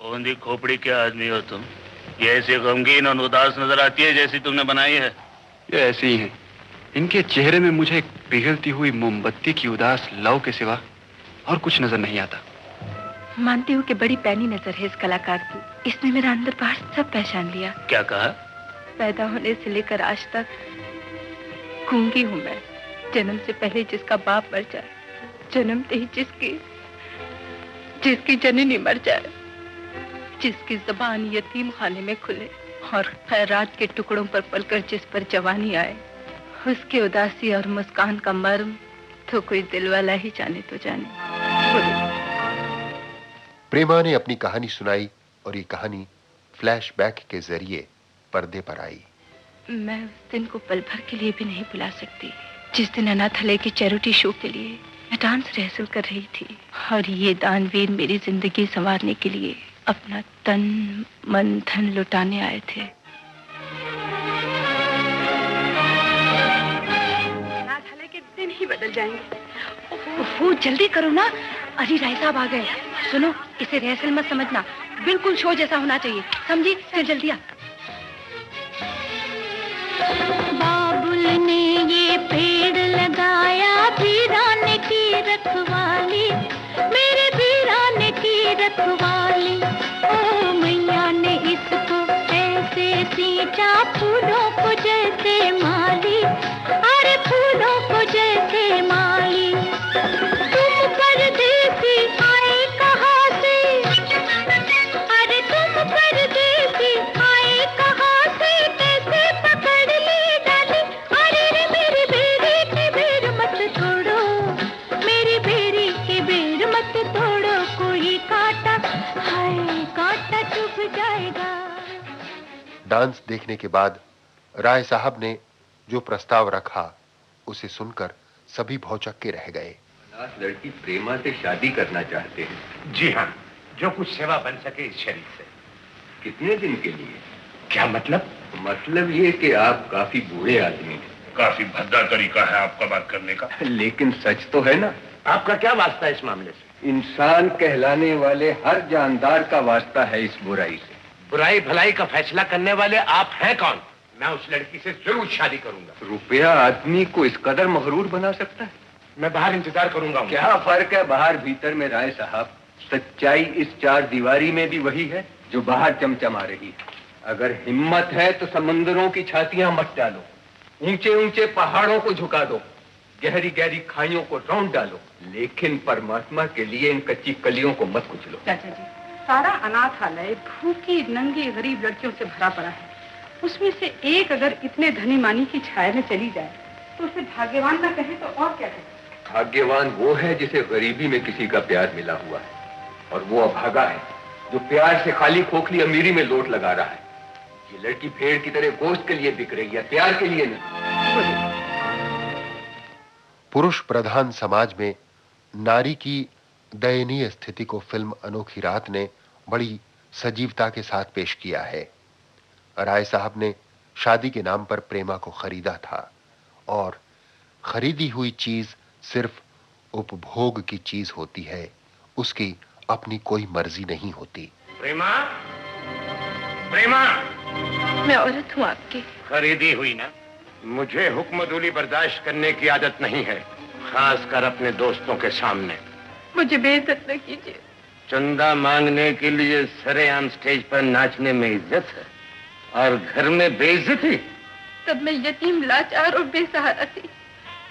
ओंधी खोपड़ी के आदमी हो तुम? ये ऐसी गमगीन और उदास नजर आती है जैसी तुमने बनाई है। ये ऐसे ही हैं। इनके चेहरे में मुझे एक पिघलती हुई मोमबत्ती की उदास लौ के सिवा और कुछ नजर नहीं आता। मानती हूँ कि बड़ी पैनी नजर है इस कलाकार की। इसने मेरा अंदर बाहर सब पहचान लिया। क्या कहा? पैदा होने से लेकर आज तक गूंगी हूँ मैं। जन्म से पहले जिसका बाप मर जाए, जन्मते ही जिसकी जननी मर जाए, जिसकी जुबान यतीम खाने में खुले और खैरात के टुकड़ों पर पलकर जिस पर जवानी आए, उसकी उदासी और मुस्कान का मर्म तो कोई दिलवाला ही जाने तो जाने। प्रेमा ने अपनी कहानी सुनाई और ये कहानी फ्लैशबैक के जरिए पर्दे पर आई। मैं उस दिन को पल भर के लिए भी नहीं भुला सकती जिस दिन अनाथालय के चैरिटी शो के लिए मैं डांस रिहर्सल कर रही थी और ये दानवीर मेरी जिंदगी संवारने के लिए अपना तन मन धन लुटाने आए थे। अनाथालय के दिन ही बदल जाएंगे। वो जल्दी करो ना, अली राय साहब आ गए। सुनो, इसे रिहर्सल मत समझना, बिल्कुल शो जैसा होना चाहिए, समझी? चल जल्दी आ। बाबुल ने ये पेड़ लगाया वीराने की रखवाली, मेरे वीराने की रखवाली। ओ मैया ने इसको ऐसे सींचा फूलों को जैसे माली, अरे फूलों को जैसे माली। तुम परदेसी आए कहाँ से, अरे तुम परदेसी डांस देखने के बाद राय साहब ने जो प्रस्ताव रखा उसे सुनकर सभी भौचक्के रह गए। लड़की प्रेमा से शादी करना चाहते हैं। जी हाँ, जो कुछ सेवा बन सके इस शरीर से। कितने दिन के लिए? क्या मतलब? मतलब ये कि आप काफी बूढ़े आदमी हैं। काफी भद्दा तरीका है आपका बात करने का। लेकिन सच तो है ना। आपका क्या वास्ता है इस मामले से? इंसान कहलाने वाले हर जानदार का वास्ता है इस बुराई से। बुराई भलाई का फैसला करने वाले आप हैं कौन? मैं उस लड़की से जरूर शादी करूंगा। रुपया आदमी को इस कदर मगरूर बना सकता है? मैं बाहर इंतजार करूंगा। क्या फर्क है बाहर भीतर में राय साहब? सच्चाई इस चार दीवारी में भी वही है जो बाहर चमचमा रही है। अगर हिम्मत है तो समंदरों की छातियां मत डालो, ऊंचे ऊंचे पहाड़ों को झुका दो, गहरी गहरी खाइयों को रौंद डालो, लेकिन परमात्मा के लिए इन कच्ची कलियों को मत कुचलो। चाचा जी, सारा अनाथालय भूखी नंगी गरीब लड़कियों से भरा पड़ा है। उसमें से एक अगर इतने धनी मानी की छाया में चली जाए तो उसे भाग्यवान ना कहे तो और क्या कहे? भाग्यवान वो है जिसे गरीबी में किसी का प्यार मिला हुआ है, और वो अभागा है जो प्यार से खाली खोखली अमीरी में लोट लगा रहा है। ये लड़की भेड़ की तरह गोश्त के लिए बिक रही है, प्यार के लिए नहीं। पुरुष प्रधान समाज में नारी की दयनीय स्थिति को फिल्म अनोखी रात ने बड़ी सजीवता के साथ पेश किया है। राय साहब ने शादी के नाम पर प्रेमा को खरीदा था, और खरीदी हुई चीज सिर्फ उपभोग की चीज होती है, उसकी अपनी कोई मर्जी नहीं होती। प्रेमा, प्रेमा, मैं औरत हूँ आपकी। खरीदी हुई ना? मुझे हुक्मदुली बर्दाश्त करने की आदत नहीं है, खासकर अपने दोस्तों के सामने। मुझे बेइज्जत न कीजिए। चंदा मांगने के लिए सरेआम स्टेज पर नाचने में इज्जत है और घर में बेइज्जती। तब मैं यतीम, लाचार और बेसहारा थी,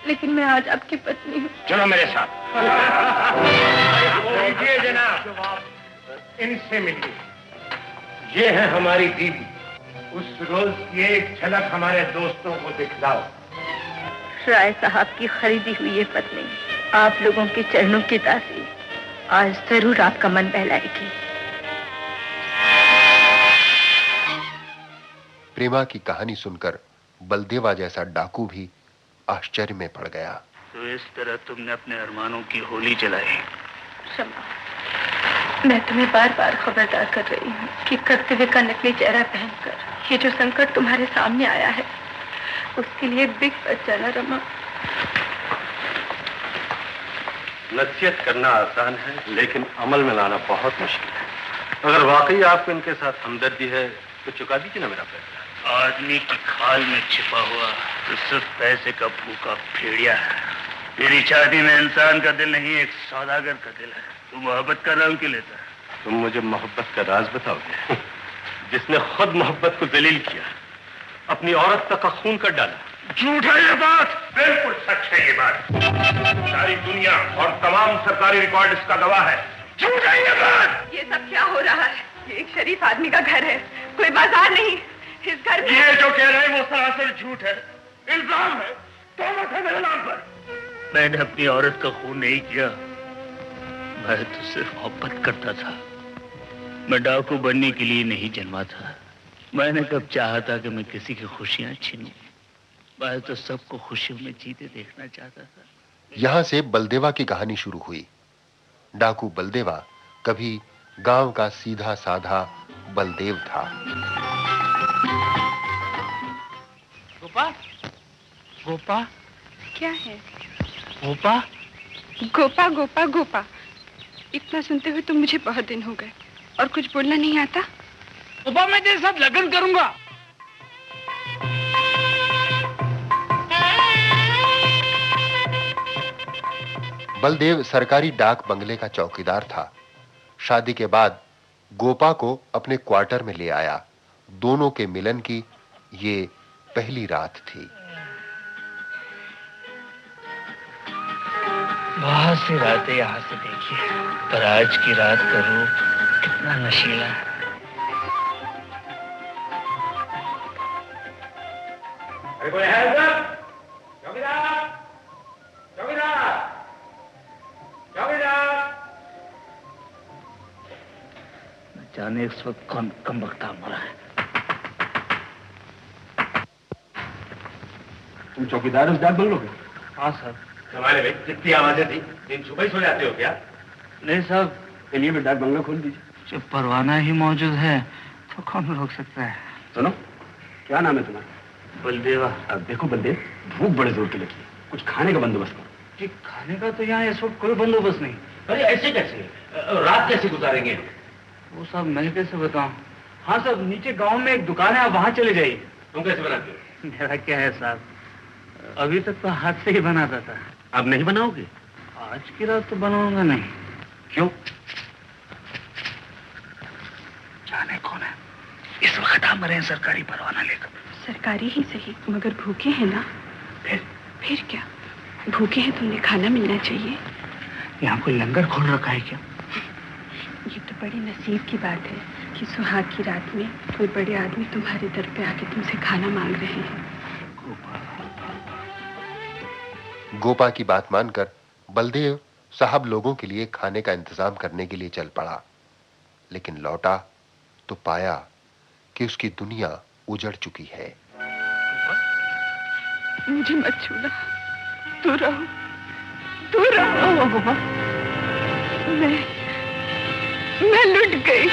लेकिन मैं आज आपकी पत्नी हूँ। चलो मेरे साथ। लीजिए जनाब, इनसे मिलिए। ये है हमारी दीदी। उस रोज की एक झलक हमारे दोस्तों को दिखलाओ। राय साहब की खरीदी हुई ये पत्नी आप लोगों के चरणों की दासी आज जरूर आपका मन बहलाएगी। प्रेमा की कहानी सुनकर बलदेवा जैसा डाकू भी आश्चर्य में पड़ गया। तो इस तरह तुमने अपने अरमानों की होली जलाई। क्षमा, मैं तुम्हें बार बार खबरदार कर रही हूँ कि कर्तव्य का नकली चेहरा पहनकर ये जो संकट तुम्हारे सामने आया है उसके लिए बिक बच जाना रमा। नसीहत करना आसान है, लेकिन अमल में लाना बहुत मुश्किल है। अगर वाकई आपको इनके साथ हमदर्दी है तो चुका दीजिए ना मेरा पैसा। आदमी की खाल में छिपा हुआ तो सिर्फ पैसे का भूखा भेड़िया है। तेरी शादी में इंसान का दिल नहीं, एक सौदागर का दिल है। तू मोहब्बत का नाम क्यों लेता है? तुम मुझे मोहब्बत का राज बताओगे? जिसने खुद मोहब्बत को जलील किया, अपनी औरत तक का खून कर डाला। झूठ है ये बात। बिल्कुल सच है ये बात। सारी दुनिया और तमाम सरकारी रिकॉर्ड इसका गवाह है। झूठ है ये बात। ये सब क्या हो रहा है? ये एक शरीफ आदमी का घर है, कोई बाजार नहीं। इस घर में ये जो कह रहे हैं वो सरासर झूठ है, इल्जाम है, तोहमत है मेरे नाम पर। मैंने अपनी औरत का खून नहीं किया, मैं तो सिर्फ मोहब्बत करता था। मैं डाकू बनने के लिए नहीं जन्मा था। मैंने कब चाहा था कि मैं किसी की खुशियां छीनूं। मैं तो सबको खुशियों में जीते देखना चाहता था। यहां से बलदेवा की कहानी शुरू हुई। डाकू बलदेवा कभी गांव का सीधा साधा बलदेव था। गोपा, गोपा क्या है? गोपा, गोपा, गोपा, गोपा। इतना सुनते हुए तो मुझे बहुत दिन हो गए और कुछ बोलना नहीं आता। गोपा, मैं तेरे साथ लगन करूंगा। बलदेव सरकारी डाक बंगले का चौकीदार था। शादी के बाद गोपा को अपने क्वार्टर में ले आया। दोनों के मिलन की ये पहली रात थी। बहुत सी रातें यहाँ से देखी, पर आज की रात का रूप कितना नशीला है। कोई है उधर? चौकीदार, चौकीदार, चौकीदार। जाने इस वक्त कौन कम वक्त मरा है। तुम चौकीदार उस डाक बंगलों के? हाँ सर। हमारे भाई कितनी आवाजें थी, दिन सुबह ही सो जाते हो क्या? नहीं साहब, चलिए मैं डाक बंगला खोल दीजिए। जब परवाना ही मौजूद है तो कौन रोक सकता है? सुनो, क्या नाम है तुम्हारा? बलदेवा। अब देखो बलदेव, भूख बड़े जोर की लगी है, कुछ खाने का बंदोबस्त करो। जी खाने का तो यहाँ इस वक्त कोई बंदोबस्त नहीं। अरे ऐसे कैसे? रात कैसे गुजारेंगे? वो सब मैं कैसे बताऊं? हाँ साहब, नीचे गांव में एक दुकान है, आप वहाँ चले जाइए। तुम कैसे बनाते हो? मेरा क्या है साहब, अभी तक तो हाथ से ही बनाता था। अब नहीं बनाओगे? आज की रात तो बनाऊंगा नहीं। क्यों? जाने कौन है, इस वक्त हम रहे हैं सरकारी परवाना लेकर। सरकारी ही सही, मगर भूखे हैं ना। फिर क्या, भूखे हैं तो उन्हें खाना मिलना चाहिए। यहाँ कोई लंगर खोल रखा है क्या? ये तो बड़ी नसीब की बात है कि सुहाग की रात में कोई बड़े आदमी तुम्हारे दर पे आके तुमसे खाना मांग रहे हैं। गोपा की बात मानकर बलदेव साहब लोगों के लिए खाने का इंतजाम करने के लिए चल पड़ा, लेकिन लौटा तो पाया कि उसकी दुनिया उजड़ चुकी है। मुझे मत छूना, दूर रहो, दूर रहो। मैं लुट गई।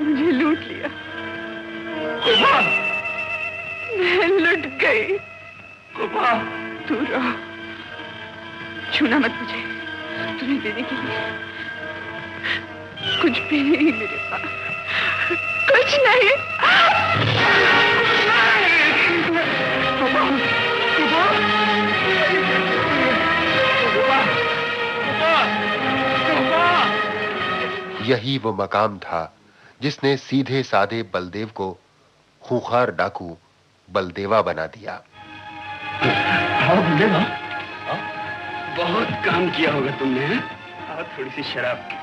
मुझे लूट लिया। मैं लुट गई। दूर रहो, छूना मत मुझे। तुम्हें देने के लिए कुछ भी नहीं मेरे पास, कुछ नहीं। यही वो मकाम था जिसने सीधे साधे बलदेव को खूंखार डाकू बलदेवा बना दिया। बलदेवा, बहुत काम किया होगा तुमने। थोड़ी सी शराब की।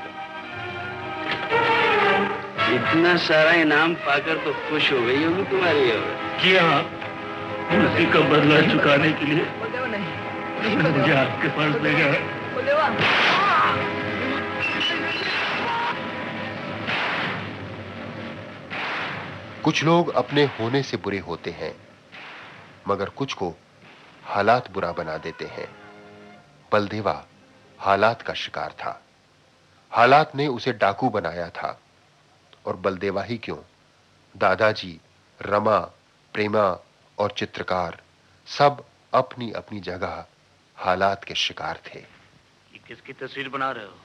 इतना सारा इनाम पाकर तो खुश हो गई होगी तुम्हारी औरत। जी हाँ, उसी का बदला चुकाने के लिए मुझे आपके पास भेजा है। कुछ लोग अपने होने से बुरे होते हैं, मगर कुछ को हालात बुरा बना देते हैं। बलदेवा हालात का शिकार था। हालात ने उसे डाकू बनाया था, और बलदेवा ही क्यों, दादाजी, रमा, प्रेमा और चित्रकार सब अपनी अपनी जगह हालात के शिकार थे। ये किसकी तस्वीर बना रहे हो?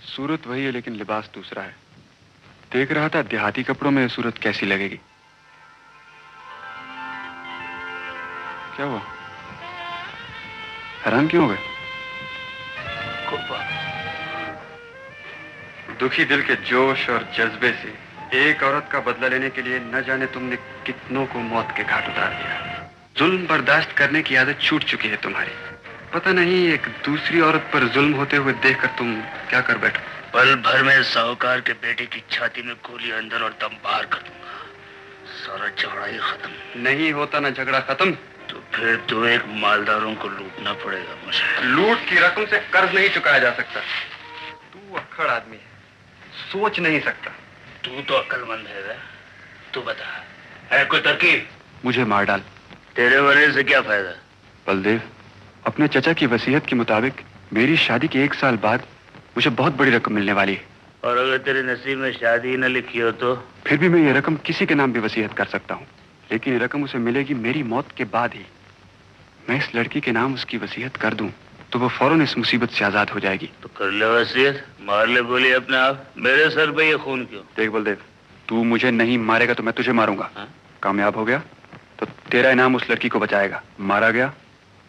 सूरत वही है लेकिन लिबास दूसरा है। देख रहा था देहाती कपड़ों में सूरत कैसी लगेगी। क्या हुआ, हैरान क्यों हो गए? दुखी दिल के जोश और जज्बे से एक औरत का बदला लेने के लिए न जाने तुमने कितनों को मौत के घाट उतार दिया। जुल्म बर्दाश्त करने की आदत छूट चुकी है तुम्हारी। पता नहीं एक दूसरी औरत पर जुल्म होते हुए देखकर तुम क्या कर बैठो। पल भर में साहूकार के बेटे की छाती में गोली अंदर और दम बाहर कर दूंगा। सारा झगड़ा ही खत्म। नहीं होता ना झगड़ा खत्म तो फिर तो एक मालदारों को लूटना पड़ेगा मुझे। लूट की रकम से कर्ज नहीं चुकाया जा सकता। तू अक्खड़ आदमी है, सोच नहीं सकता। तू तो अक्लमंद है। तू बता, है कोई तरकीब? मुझे मार डाल। तेरे मरने से क्या फायदा? बलदेव, अपने चचा की वसीयत के मुताबिक मेरी शादी के 1 साल बाद मुझे बहुत बड़ी रकम मिलने वाली है। और अगर तेरे नसीब में शादी न लिखी हो तो? फिर भी मैं ये रकम किसी के नाम भी वसीयत कर सकता हूँ, लेकिन ये रकम उसे मिलेगी मेरी मौत के बाद ही। मैं इस लड़की के नाम उसकी वसीयत कर दूं तो वो फौरन इस मुसीबत से आजाद हो जाएगी। तो कर ले वसीयत, मार ले गोली अपने आप। मेरे सर पे ये खून क्यों? देख बलदेव, तू मुझे नहीं मारेगा तो मैं तुझे मारूंगा। कामयाब हो गया तो तेरा इनाम उस लड़की को बचाएगा, मारा गया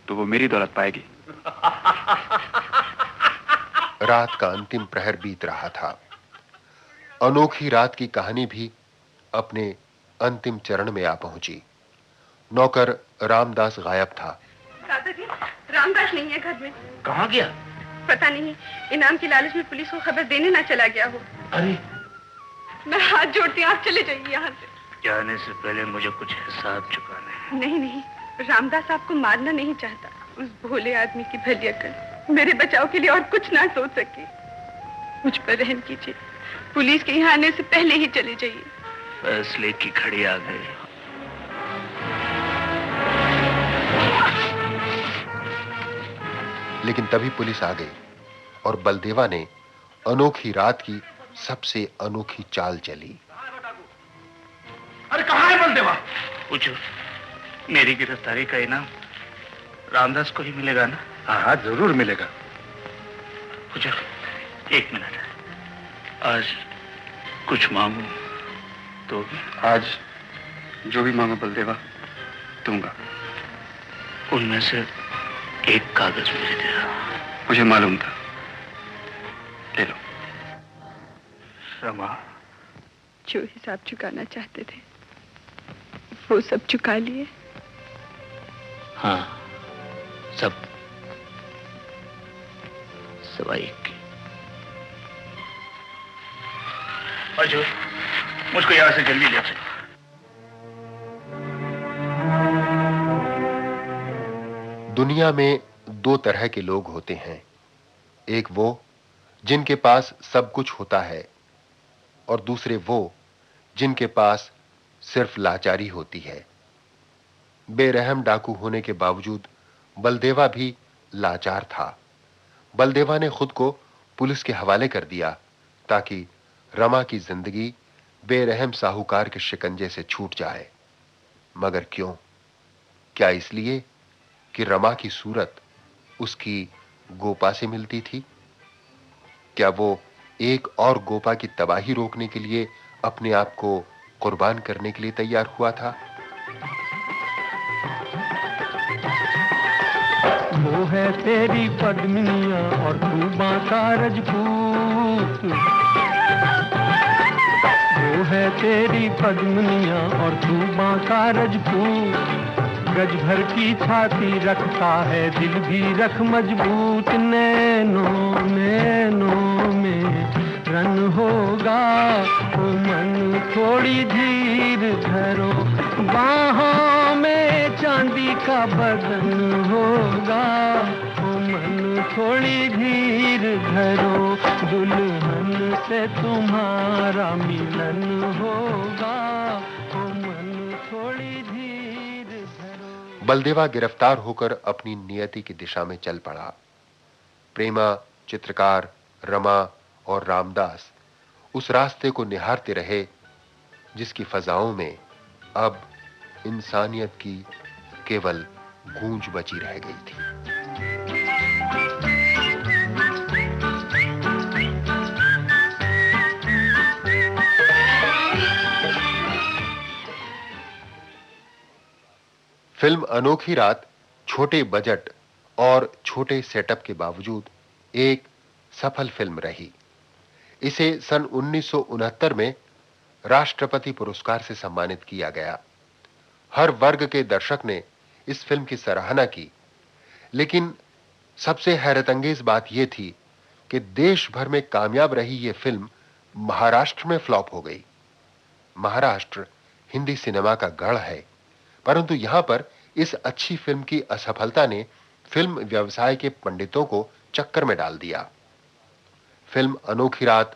तो वो मेरी दौलत पाएगी। रात का अंतिम प्रहर बीत रहा था। अनोखी रात की कहानी भी अपने अंतिम चरण में आ पहुंची। नौकर रामदास गायब था। दादाजी, रामदास नहीं है घर में। कहाँ गया? पता नहीं, इनाम की लालच में पुलिस को खबर देने ना चला गया हो। अरे मैं हाथ जोड़ती हूँ, आप चले जाइए यहाँ से। जाने से पहले मुझे कुछ हिसाब चुकाना है। नहीं नहीं, रामदास आपको मारना नहीं चाहता। उस भोले आदमी की भली अकल मेरे बचाव के लिए और कुछ ना सोच सके। मुझ पर रहम कीजिए, पुलिस के यहाँ आने से पहले ही चले जाइए। फैसले की घड़ी आ गई। लेकिन तभी पुलिस आ गई और बलदेवा ने अनोखी रात की सबसे अनोखी चाल चली। अरे कहाँ है बलदेवा? पूछो, मेरी गिरफ्तारी का इनाम रामदास को ही मिलेगा ना? हाँ, जरूर मिलेगा। पूछो, एक मिनट, आज कुछ मांगू तो? आज जो भी मांगो बलदेवा दूंगा। उनमें से एक कागज मुझे दे दो। मुझे मालूम था। ले लो। रमा, जो हिसाब चुकाना चाहते थे वो सब चुका लिए। हाँ, सब सवाई की। अजय, मुझको यहां से जल्दी ले चलो। दुनिया में दो तरह के लोग होते हैं, एक वो जिनके पास सब कुछ होता है और दूसरे वो जिनके पास सिर्फ लाचारी होती है। बेरहम डाकू होने के बावजूद बलदेवा भी लाचार था। बलदेवा ने खुद को पुलिस के हवाले कर दिया ताकि रमा की जिंदगी बेरहम साहूकार के शिकंजे से छूट जाए। मगर क्यों? क्या इसलिए कि रमा की सूरत उसकी गोपा से मिलती थी? क्या वो एक और गोपा की तबाही रोकने के लिए अपने आप को कुर्बान करने के लिए तैयार हुआ था? वो है तेरी पद्मिनिया और तू बांका रजपूत। वो है तेरी पद्मिनिया और तू बांका रजपूत। गज भर की छाती रखता है दिल भी रख मजबूत। नैनों नैनों में रन होगा ओ मन थोड़ी धीर धरो। बाहों में चांदी का बदन होगा ओ मन थोड़ी धीर धरो। दुल्हन से तुम्हारा मिलन होगा ओ मन थोड़ी धीर धरो। बलदेवा गिरफ्तार होकर अपनी नियति की दिशा में चल पड़ा। प्रेमा, चित्रकार, रमा और रामदास उस रास्ते को निहारते रहे जिसकी फजाओं में अब इंसानियत की केवल गूंज बची रह गई थी। फिल्म अनोखी रात छोटे बजट और छोटे सेटअप के बावजूद एक सफल फिल्म रही। इसे सन 1969 में राष्ट्रपति पुरस्कार से सम्मानित किया गया। हर वर्ग के दर्शक ने इस फिल्म की सराहना की, लेकिन सबसे हैरतअंगेज बात यह थी कि देश भर में कामयाब रही यह फिल्म महाराष्ट्र में फ्लॉप हो गई। महाराष्ट्र हिंदी सिनेमा का गढ़ है, परंतु यहां पर इस अच्छी फिल्म की असफलता ने फिल्म व्यवसाय के पंडितों को चक्कर में डाल दिया। फिल्म अनोखी रात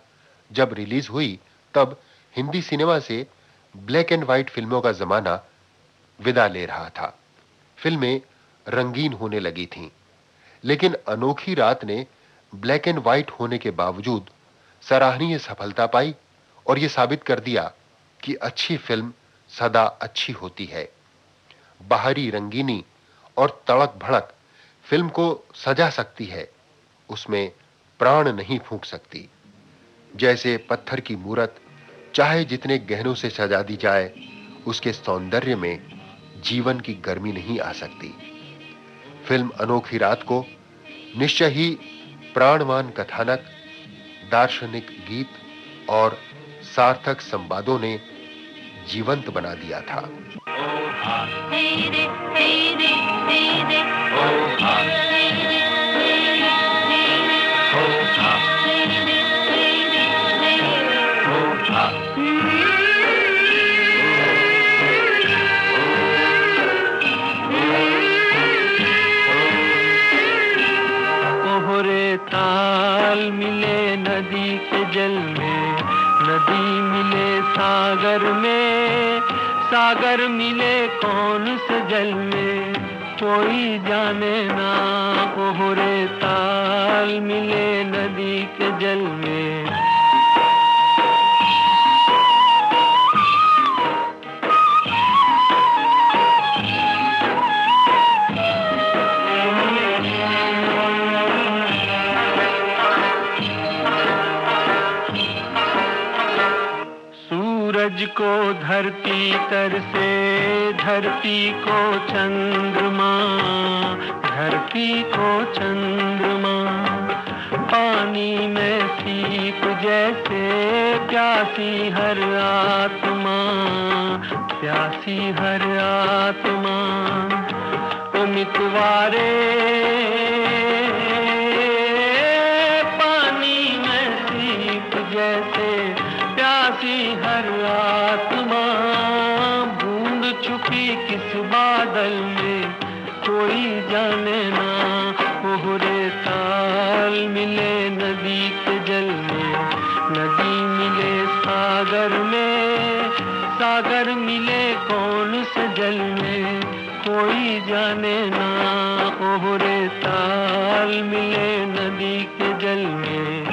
जब रिलीज हुई तब हिंदी सिनेमा से ब्लैक एंड व्हाइट फिल्मों का जमाना विदा ले रहा था। फिल्में रंगीन होने लगी थीं, लेकिन अनोखी रात ने ब्लैक एंड व्हाइट होने के बावजूद सराहनीय सफलता पाई और यह साबित कर दिया कि अच्छी फिल्म सदा अच्छी होती है। बाहरी रंगीनी और तड़क भड़क फिल्म को सजा सकती है, उसमें प्राण नहीं फूंक सकती। जैसे पत्थर की मूरत चाहे जितने गहनों से सजा दी जाए, उसके सौंदर्य में जीवन की गर्मी नहीं आ सकती। फिल्म अनोखी रात को निश्चय ही प्राणवान कथानक, दार्शनिक गीत और सार्थक संवादों ने जीवंत बना दिया था। ताल मिले नदी के जल में, नदी मिले सागर में, सागर मिले कौन से जल में, कोई जाने ना। ओहरे ताल मिले नदी के जल में। सूरज को धरती तर से, धरती को चंद्रमा, धरती को चंद्रमा। पानी में सीप जैसे प्यासी हर आत्मा, प्यासी हर आत्मा। ओ मितवारे पानी में सीप जैसे प्यासी हर आत्मा। बूंद छुपी किस बादल में, कोई जाने ना। ओहरे ताल मिले नदी के जल में, नदी मिले सागर में, सागर मिले कौन से जल में, कोई जाने ना। ओहरे ताल मिले नदी के जल में।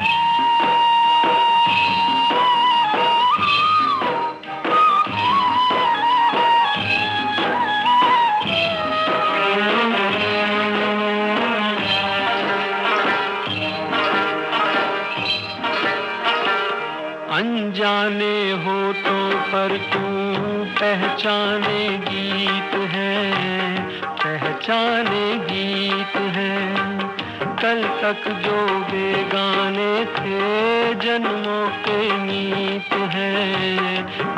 अनजाने होठों पर तू पहचाने गीत है, पहचाने गीत है। कल तक जो बेगाने थे, जन्मों के मीत है,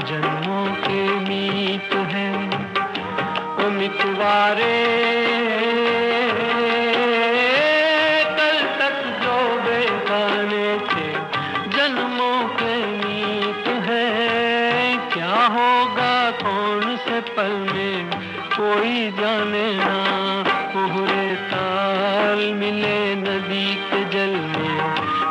जन्मों के मीत है। ओ मितवारे कल तक जो बेगाने थे, जन्मों के मीत है। क्या होगा कौन से पल में, कोई जाने ना। ओहरे ताल मिले नदी के जल में,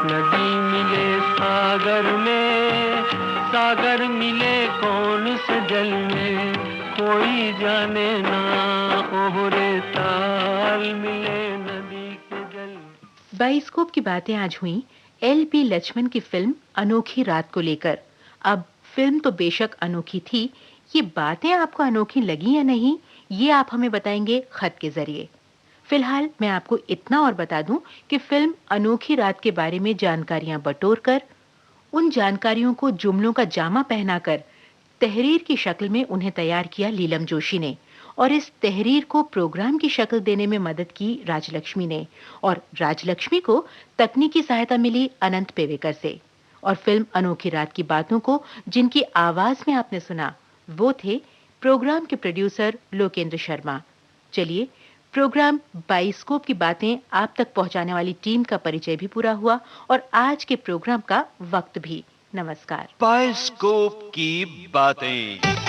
नदी मिले सागर में, सागर मिले कौन से जल में, कोई जाने ना। ओहरे ताल मिले नदी के जल में। बाइस्कोप की बातें आज हुई एल.पी. लक्ष्मण की फिल्म अनोखी रात को लेकर। अब फिल्म तो बेशक अनोखी थी, ये बातें आपको अनोखी लगी या नहीं, ये आप हमें बताएंगे खत के जरिए। फिलहाल मैं आपको इतना और बता दूं कि फिल्म अनोखी रात के बारे में जानकारियां बटोरकर, उन जानकारियों को जुमलों का जामा पहनाकर तहरीर की शक्ल में उन्हें तैयार किया लीलम जोशी ने, और इस तहरीर को प्रोग्राम की शक्ल देने में मदद की राजलक्ष्मी ने, और राजलक्ष्मी को तकनीकी सहायता मिली अनंत पेवेकर से। और फिल्म अनोखी रात की बातों को जिनकी आवाज में आपने सुना, वो थे प्रोग्राम के प्रोड्यूसर लोकेंद्र शर्मा। चलिए, प्रोग्राम बाइस्कोप की बातें आप तक पहुंचाने वाली टीम का परिचय भी पूरा हुआ और आज के प्रोग्राम का वक्त भी। नमस्कार। बाइस्कोप की बातें।